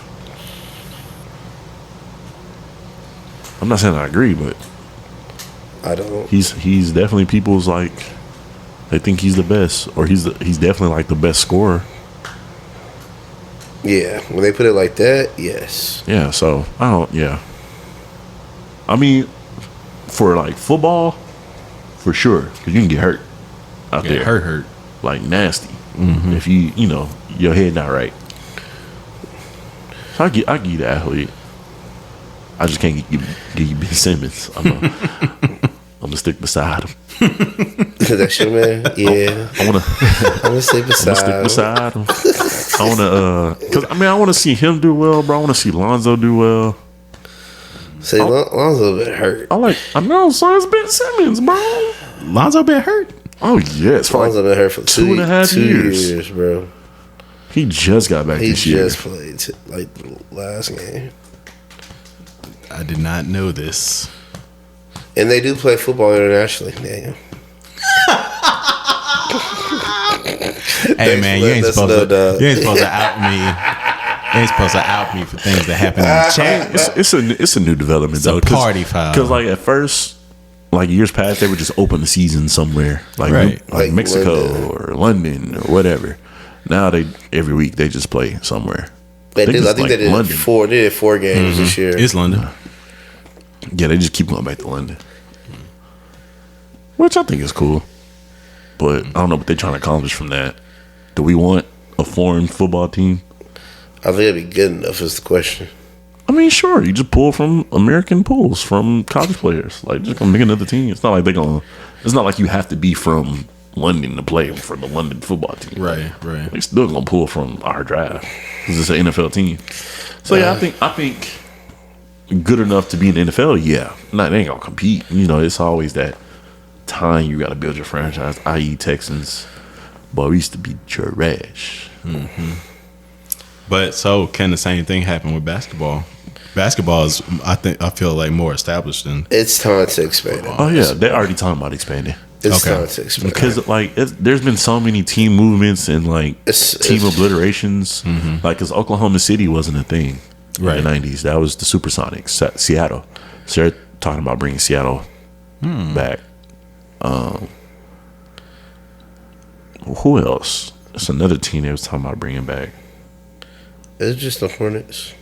I'm not saying I agree, but I don't. He's definitely people's like they think he's the best, or he's definitely like the best scorer. Yeah, when they put it like that, yes. Yeah, so I don't. Yeah. I mean, for like football, for sure, because you can get hurt out there. Hurt, like nasty. If you know your head not right. So I give you the athlete. I just can't give you Ben Simmons. I'm gonna stick beside him. That's your man. Yeah, I'm gonna stick beside him. I wanna because I wanna see him do well, bro. I wanna see Lonzo do well. Say Lonzo been hurt. I know, so it's Ben Simmons, bro. Lonzo been hurt. Oh yes, Lonzo been hurt for 2.5 years, bro. He just got back this year. He just played like the last game. I did not know this. And they do play football internationally, Daniel. Hey man, you ain't supposed to out me. You ain't supposed to out me for things that happen in the chat. It's a new development, it's though. A party foul. Because like at first, like years past, they would just open the season somewhere, like Mexico London. or London or whatever. Now every week they just play somewhere. I think they did London. They did 4 games this year. It's London. Yeah, they just keep going back to London, which I think is cool. But I don't know what they're trying to accomplish from that. Do we want a foreign football team? I think it'd be good enough is the question. I mean, sure, you just pull from American pools from college players. Like, just gonna make another team. It's not like it's not like you have to be from London to play for the London football team. Right. They still gonna pull from our draft because it's an NFL team. So yeah, I think good enough to be in the NFL. Yeah, they ain't gonna compete. You know, it's always that time you got to build your franchise. I.e., Texans. Boy, we used to be trash. But so can the same thing happen with basketball? Basketball is, I feel like more established than. It's time to expand. Oh yeah, they're already talking about expanding. It's time to expand because like there's been so many team movements and like team obliterations. Like, because Oklahoma City wasn't a thing in the '90s. That was the Supersonics, Seattle. So they're talking about bringing Seattle back. Who else? It's another team they was talking about bringing back. It's just the Hornets.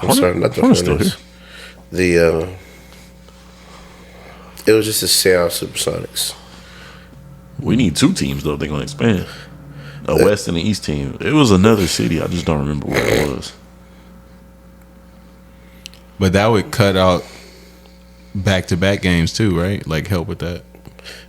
I'm sorry, not the Hornets. Still here. It was just the Seattle Supersonics. We need 2 teams though if they're gonna expand. A West and an East team. It was another city. I just don't remember where it was. But that would cut out back-to-back games too, right? Like help with that.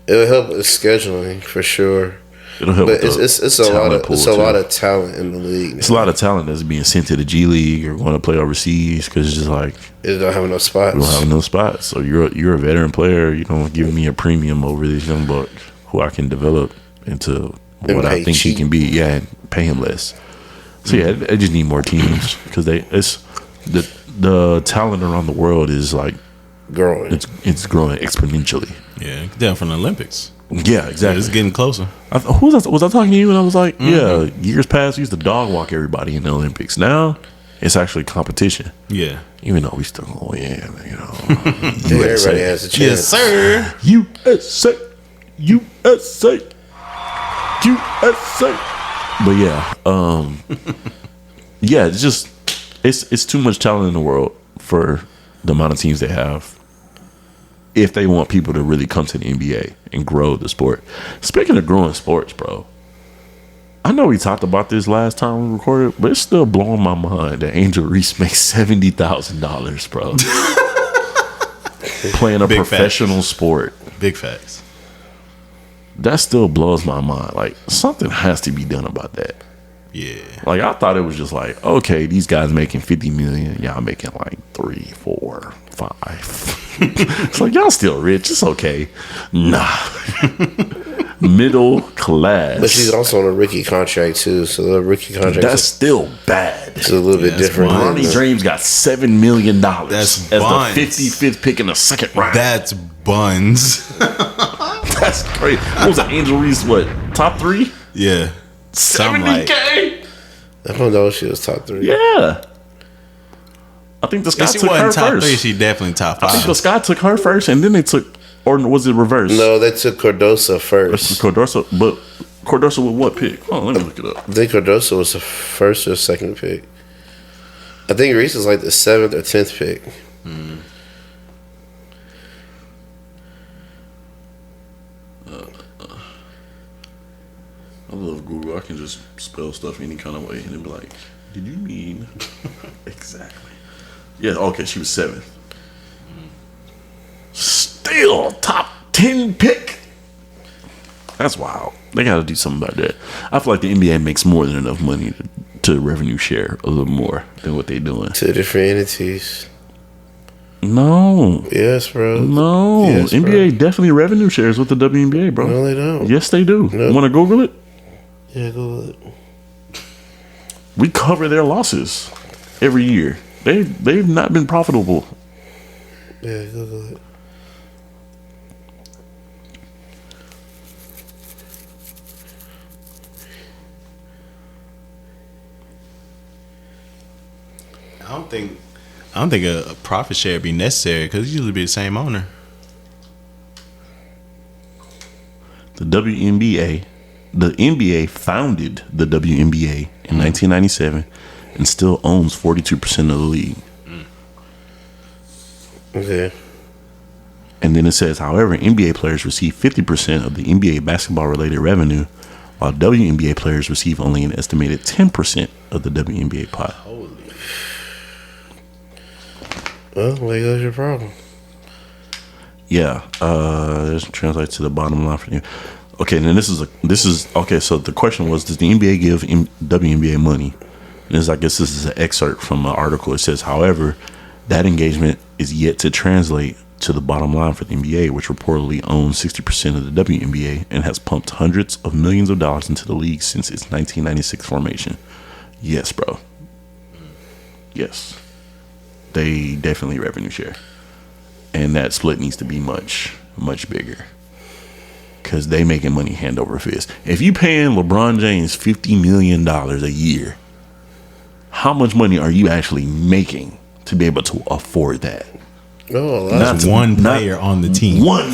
It would help with scheduling for sure. It'll help. But with it's a lot of talent in the league. It's a lot of talent that's being sent to the G League or going to play overseas because it's just like it don't have no spots. we don't have no spots. So you're a veteran player. You don't give me a premium over this young buck who I can develop into what I think he can be. Yeah, and pay him less. So yeah, they just need more teams because the talent around the world is like growing. It's growing exponentially. Yeah, down from the Olympics. Yeah, exactly. It's getting closer. Was I talking to you? And I was like, yeah, years past, we used to dog walk everybody in the Olympics. Now, it's actually competition. Yeah. Even though we still, you know. Everybody has a chance. Yes, sir. USA. But yeah, yeah, it's just, it's too much talent in the world for the amount of teams they have. If they want people to really come to the NBA and grow the sport. Speaking of growing sports, bro, I know we talked about this last time we recorded, but it's still blowing my mind that Angel Reese makes $70,000, bro, playing a professional sport. Big facts. That still blows my mind. Like, something has to be done about that. Yeah. Like, I thought it was just like, okay, these guys making $50 million, y'all making like 3, 4, 5. It's like, y'all still rich. It's okay. Nah. Middle class. But she's also on a rookie contract too, so the rookie contract that's still bad. It's a little bit different. Ronnie Dreams got $7 million. That's as buns. the 55th pick in the second round. That's buns. That's crazy. What was it? Angel Reese? What, top 3? Yeah. $70K. I don't know if she was top 3. Yeah. I think the Sky If she took her wasn't top first. 3, she definitely top 5. I think the Sky took her first, and then they took, or was it reversed? No, they took Cardoso first. Cardoso, but Cardoso with what pick? Oh, let me look it up. I think Cardoso was the first or second pick. I think Reese was like the 7th or 10th pick. I love Google. I can just spell stuff any kind of way and then be like, did you mean exactly? Yeah, okay, she was 7th. Still top 10 pick. That's wild. They got to do something about that. I feel like the NBA makes more than enough money to revenue share a little more than what they're doing. 2 different entities. No. Yes, bro. No. Yes, NBA definitely revenue shares with the WNBA, bro. No, they don't. Yes, they do. No. You want to Google it? Yeah, Google it. We cover their losses every year. They've not been profitable. Yeah, Google it. I don't think a profit share would be necessary because it usually be the same owner. The NBA founded the WNBA in 1997 and still owns 42% of the league. Okay. And then it says, however, NBA players receive 50% of the NBA basketball-related revenue, while WNBA players receive only an estimated 10% of the WNBA pot. Well, there goes your problem. Yeah, this translates to the bottom line for you. Okay, then this is okay. So the question was, does the NBA give WNBA money? And I guess this is an excerpt from an article. It says, however, that engagement is yet to translate to the bottom line for the NBA, which reportedly owns 60% of the WNBA and has pumped hundreds of millions of dollars into the league since its 1996 formation. Yes, bro. Yes. They definitely revenue share. And that split needs to be much, much bigger. Because they making money hand over fist. If you paying LeBron James $50 million a year, how much money are you actually making to be able to afford that? Oh, That's one player on the team. One.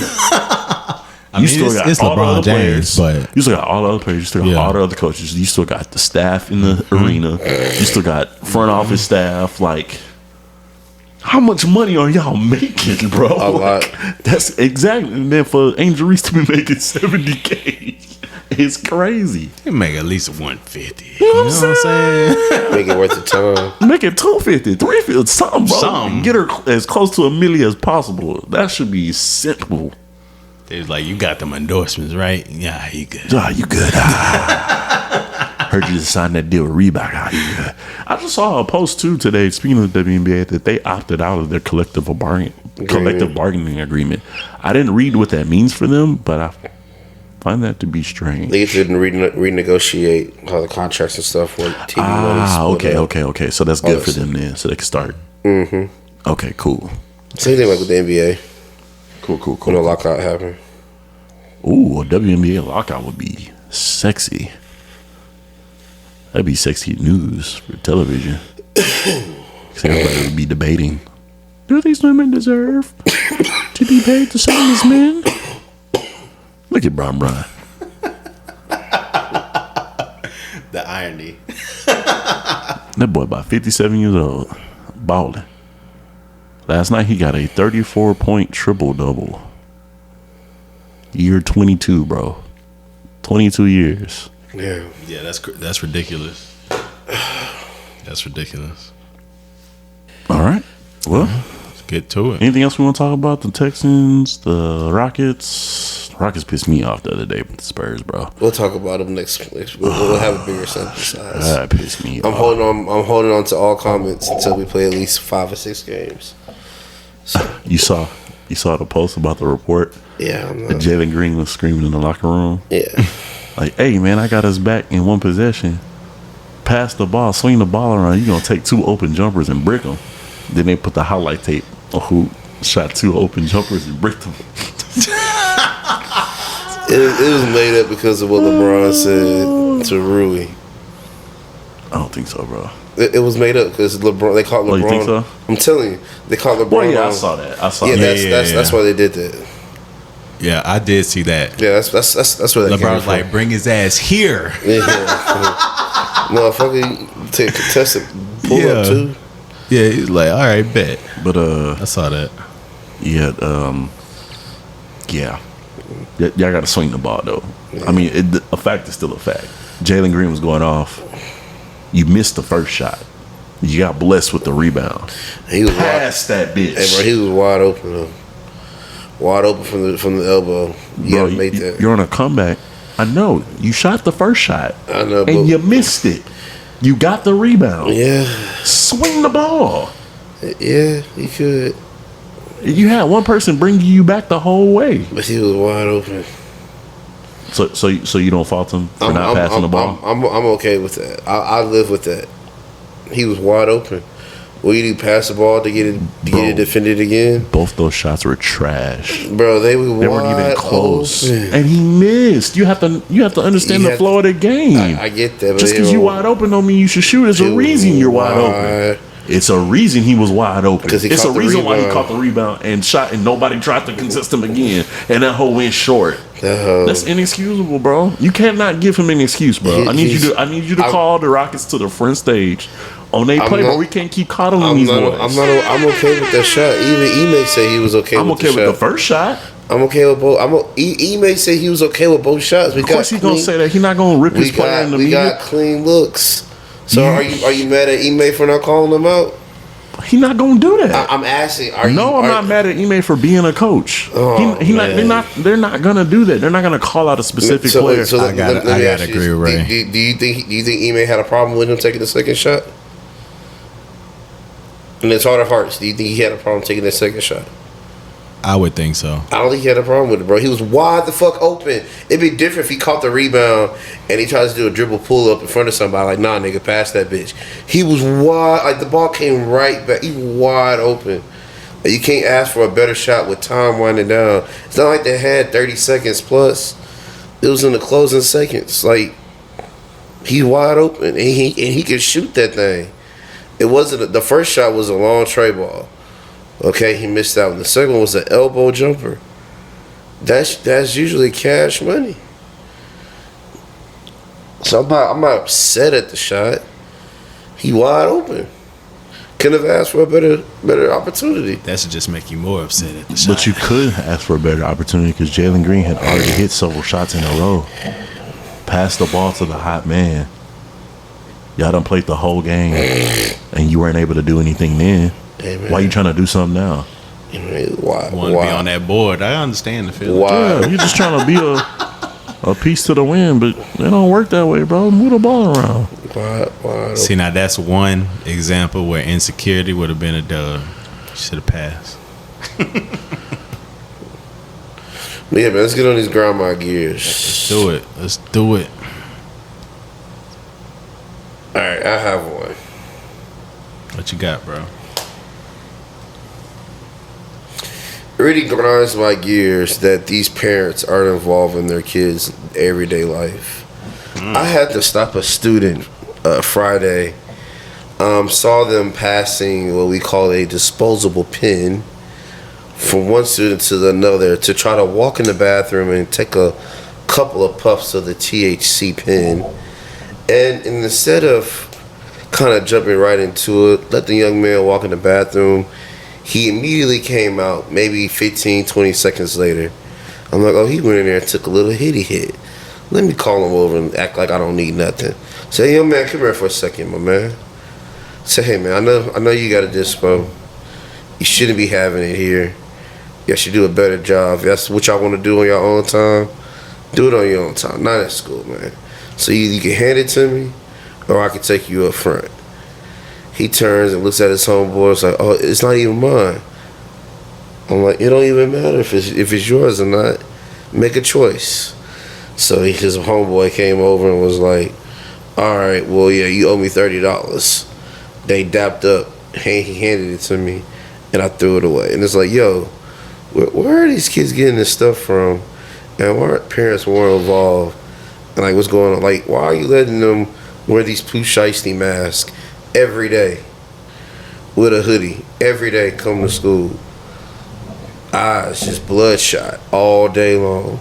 It's LeBron James, but you still got all the other players. You still got all the other coaches. You still got the staff in the arena. You still got front office staff. Like, how much money are y'all making, bro? A lot. That's exactly. And then for Angel Reese to be making $70K, it's crazy. they make at least 150. You know what I'm saying? Make it worth the time. Make it 250, 350, something, bro. Something. Get her as close to $1 million as possible. That should be simple. They was like, you got them endorsements, right? Yeah, you good. Ah, you good. Heard you just signed that deal with Reebok. Ah, you good. I just saw a post too today, speaking of the WNBA, that they opted out of their collective bargaining agreement. I didn't read what that means for them, but I find that to be strange. They didn't renegotiate how the contracts and stuff went. Okay. So that's good for them then. So they can start. Mm-hmm. Okay, cool. Same thing like with the NBA. Cool. When a lockout happened. Ooh, a WNBA lockout would be sexy. That'd be sexy news for television. Because everybody would be debating, do these women deserve to be paid the same as men? Look at Bron. The irony. That boy about 57 years old, balling. Last night he got a 34-point triple-double. Year 22, bro. 22 years. Yeah. Yeah, that's ridiculous. That's ridiculous. All right. Well, let's get to it. Anything else we want to talk about? The Texans, the Rockets. Rockets pissed me off the other day with the Spurs, bro. We'll talk about them next. We'll have a bigger sample size. That pissed me off. I'm holding on to all comments until we play at least 5 or 6 games. So You saw the post about the report? Yeah. That Jalen Green was screaming in the locker room? Yeah. Like, hey, man, I got us back in one possession. Pass the ball, swing the ball around. You're going to take 2 open jumpers and brick them. Then they put the highlight tape on who shot 2 open jumpers and bricked them. It was made up because of what LeBron said to Rui. I don't think so, bro. It was made up because LeBron. They caught LeBron. Oh, you think so? I'm telling you, they caught LeBron. Well, yeah, I saw that. That's why they did that. Yeah, I did see that. Yeah, that's where that LeBron was came like, from. bring his ass here. Yeah. Motherfucker, take a test it, pull up too. Yeah, he's like, all right, bet. But I saw that. Yeah, y'all got to swing the ball though. Yeah. I mean, a fact is still a fact. Jalen Green was going off. You missed the first shot. You got blessed with the rebound. He was past that bitch. Hey, bro, he was wide open though. Wide open from the elbow. You gotta make that. You're on a comeback. I know. You shot the first shot. I know, and you missed it. You got the rebound. Yeah. Swing the ball. Yeah, you could. You had one person bringing you back the whole way. But he was wide open. So you don't fault him for not passing the ball? I'm okay with that. I live with that. He was wide open. Will you pass the ball to get it defended again? Both those shots were trash. Bro, they weren't even close. Open. And he missed. You have to understand the flow of the game. I get that. Just because you're wide open don't mean you should shoot. There's a reason you're wide open. It's a reason he was wide open. It's a reason why he caught the rebound and shot, and nobody tried to contest him again. And that hole went short. That's inexcusable, bro. You cannot give him an excuse, bro. I need you to call the Rockets to the front stage on their play, bro. We can't keep coddling these boys. I'm okay with that shot. Even Ime said he was okay. I'm with okay with the first shot. I'm okay with both. Ime said he was okay with both shots. Of course, he's gonna say that. He's not gonna rip his player in the media. We got clean looks. So are you mad at Ime for not calling them out? He's not gonna do that. I'm asking. I'm not mad at Ime for being a coach. They're not gonna do that. They're not gonna call out a specific player. I gotta agree with Ray. Do you think Ime had a problem with him taking the second shot? In his heart of hearts, do you think he had a problem taking that second shot? I would think so. I don't think he had a problem with it, bro. He was wide the fuck open. It'd be different if he caught the rebound and he tries to do a dribble pull up in front of somebody. Like, nah, nigga, pass that bitch. He was wide. Like, the ball came right back. He was wide open. Like, you can't ask for a better shot with time winding down. It's not like they had 30 seconds plus. It was in the closing seconds. Like, he wide open and he could shoot that thing. It wasn't. The first shot was a long tray ball. Okay, he missed out. The second one was an elbow jumper. That's usually cash money. So I'm not upset at the shot. He wide open. Couldn't have asked for a better opportunity. That should just make you more upset at the shot. But you could ask for a better opportunity because Jalen Green had already hit several shots in a row. Passed the ball to the hot man. Y'all done played the whole game, and you weren't able to do anything then. Hey, why you trying to do something now? Why? Want to be on that board. I understand the feeling. Why? Yeah, you're just trying to be a piece to the wind, but it don't work that way, bro. Move the ball around. Why? See, now that's one example where insecurity would have been a dub. Should have passed. Yeah, man, let's get on these grandma gears. Let's do it. Let's do it. All right, I have one. What you got, bro? It really grinds my gears that these parents aren't involved in their kids' everyday life. I had to stop a student Friday. Saw them passing what we call a disposable pen from one student to another to try to walk in the bathroom and take a couple of puffs of the THC pen. And instead of kind of jumping right into it, let the young man walk in the bathroom. He immediately came out, maybe 15, 20 seconds later. I'm like, oh, he went in there and took a little hitty hit. Let me call him over and act like I don't need nothing. Say, hey, young man, come here for a second, my man. Say, hey, man, I know you got a dispo. You shouldn't be having it here. You should do a better job. If that's what y'all want to do on your own time, do it on your own time, not at school, man. So either you can hand it to me or I can take you up front. He turns and looks at his homeboy. It's like, oh, it's not even mine. I'm like, it don't even matter if it's yours or not. Make a choice. So his homeboy came over and was like, all right, well, yeah, you owe me $30. They dapped up. He handed it to me, and I threw it away. And it's like, yo, where are these kids getting this stuff from? And why aren't parents more involved? And like, what's going on? Like, why are you letting them wear these Pooh Shiesty masks every day with a hoodie every day come to school? Eyes just bloodshot all day long.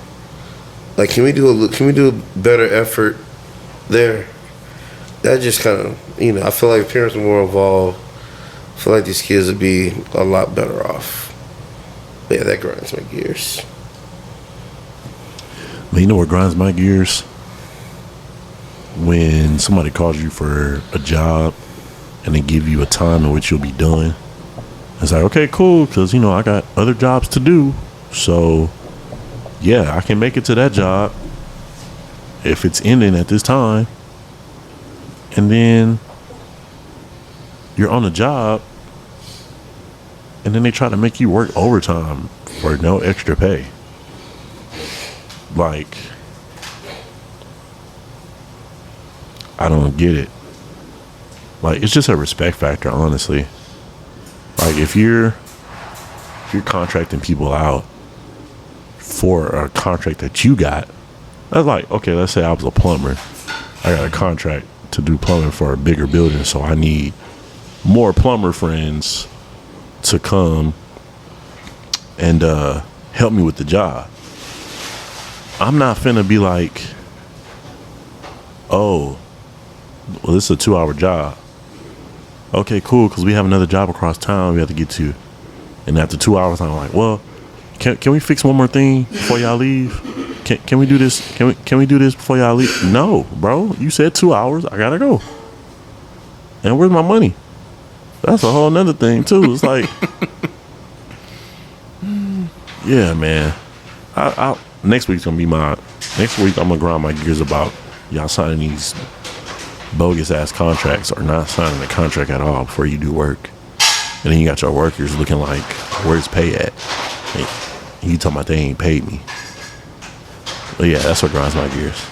Like, can we do a better effort there? That just kind of, I feel like if parents are more involved, I feel like these kids would be a lot better off. But yeah, that grinds my gears. But you know what grinds my gears? When somebody calls you for a job and they give you a time in which you'll be done. It's like, okay, cool, because, I got other jobs to do. So, yeah, I can make it to that job if it's ending at this time. And then you're on the job and then they try to make you work overtime for no extra pay. Like, I don't get it. Like, it's just a respect factor, honestly. Like, if you're contracting people out for a contract that you got, that's like, okay, let's say I was a plumber. I got a contract to do plumbing for a bigger building, so I need more plumber friends to come and help me with the job. I'm not finna be like, oh, well, this is a 2-hour job. Okay, cool, because we have another job across town we have to get to. And after 2 hours, I'm like, well, can we fix one more thing before y'all leave? Can we do this? Can we do this before y'all leave? No, bro. You said 2 hours. I gotta go. And where's my money? That's a whole nother thing too. It's like, yeah, man. Next week's gonna be next week I'm gonna grind my gears about y'all signing these bogus ass contracts or not signing a contract at all before you do work. And then you got your workers looking like, where's pay at? And you talking about they ain't paid me. But yeah, that's what grinds my gears.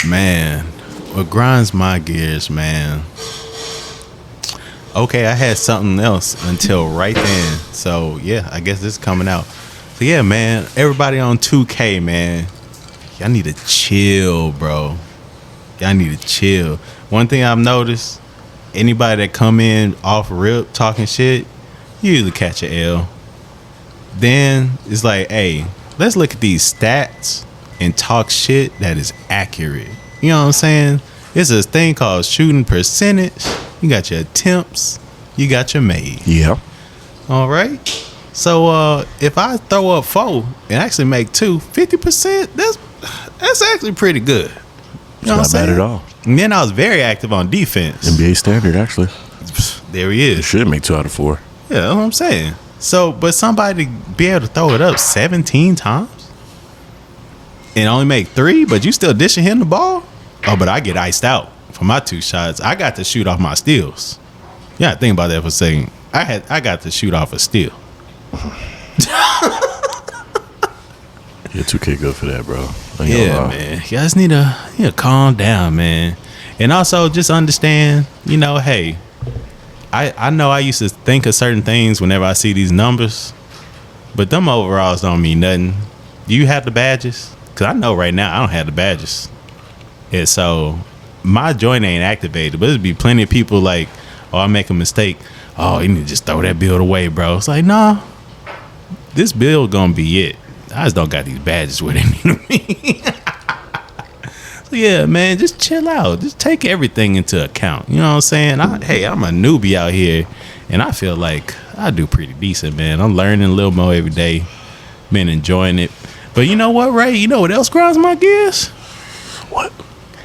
Man, what grinds my gears, man. Okay, I had something else until right then. So yeah, I guess this is coming out. So yeah, man, everybody on 2K, man, y'all need to chill, bro. Y'all need to chill. One thing I've noticed, anybody that come in off rip talking shit, you usually catch a L. Then it's like, hey, let's look at these stats and talk shit that is accurate. You know what I'm saying? It's a thing called shooting percentage. You got your attempts. You got your made. Yeah. All right. So if I throw up 4 and actually make 2, 50%, that's actually pretty good. You know it's not bad at all. And then I was very active on defense. NBA standard, actually. There he It is. should make 2 out of 4. Yeah, that's what I'm saying. So, but somebody be able to throw it up 17 times and only make 3, but you still dishing him the ball? Oh, but I get iced out for my 2 shots. I got to shoot off my steals. Yeah, think about that for a second. I got to shoot off a steal. Yeah, 2K good for that, bro. I ain't Yeah, gonna lie. man. You guys need to calm down, man. And also just understand, hey, I know I used to think of certain things whenever I see these numbers, but them overalls don't mean nothing. Do you have the badges? Because I know right now I don't have the badges. And so my joint ain't activated, but there'd be plenty of people like, oh, I make a mistake. Oh, you need to just throw that build away, bro. It's like, nah, this build gonna be it. I just don't got these badges where they need to be. So yeah, man, just chill out. Just take everything into account. You know what I'm saying? I'm a newbie out here, and I feel like I do pretty decent, man. I'm learning a little more every day. Been enjoying it. But you know what, Ray? You know what else grinds my gears? What?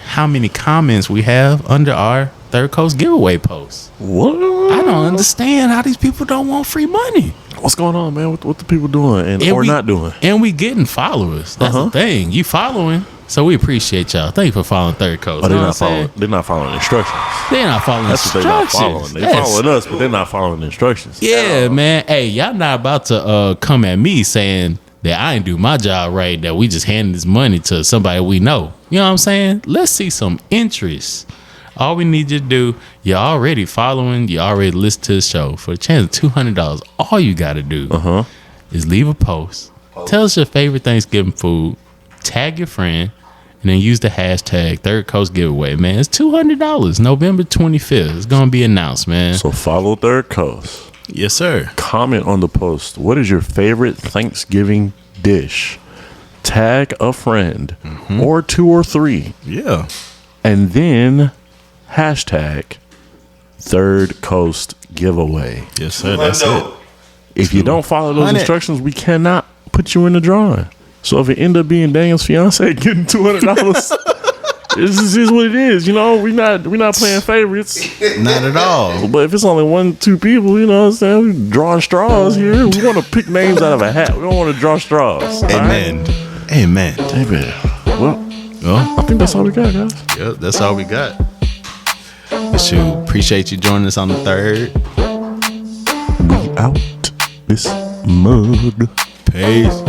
How many comments we have under our Third Coast giveaway post. What? I don't understand how these people don't want free money. What's going on, man? What the people doing or not doing? And we getting followers. That's the thing. You following. So we appreciate y'all. Thank you for following Third Coast. Oh, they're not following instructions. They're not following That's instructions. what they're not following. They following us, but they're not following instructions. Yeah, man. Hey, y'all not about to come at me saying that I ain't do my job right, that we just handed this money to somebody we know. You know what I'm saying? Let's see some interest. All we need you to do, you're already following, you already listen to the show. For a chance of $200, all you got to do is leave a post. Tell us your favorite Thanksgiving food. Tag your friend. And then use the hashtag Third Coast Giveaway, man. It's $200, November 25th. It's going to be announced, man. So follow Third Coast. Yes, sir. Comment on the post. What is your favorite Thanksgiving dish? Tag a friend or 2 or 3. Yeah. And then hashtag Third Coast Giveaway. Yes, sir. That's it. If you don't follow those instructions, we cannot put you in the drawing. So if it end up being Daniel's fiance getting $200, this is what it is. You know, we're not playing favorites. Not at all. But if it's only 1-2 people, you know what I'm saying? We drawing straws here. We want to pick names out of a hat. We don't want to draw straws. Amen. Right? Amen. Well, I think that's all we got, guys. Yep, that's all we got. Shoot, appreciate you joining us on the third. We out this mug. Peace.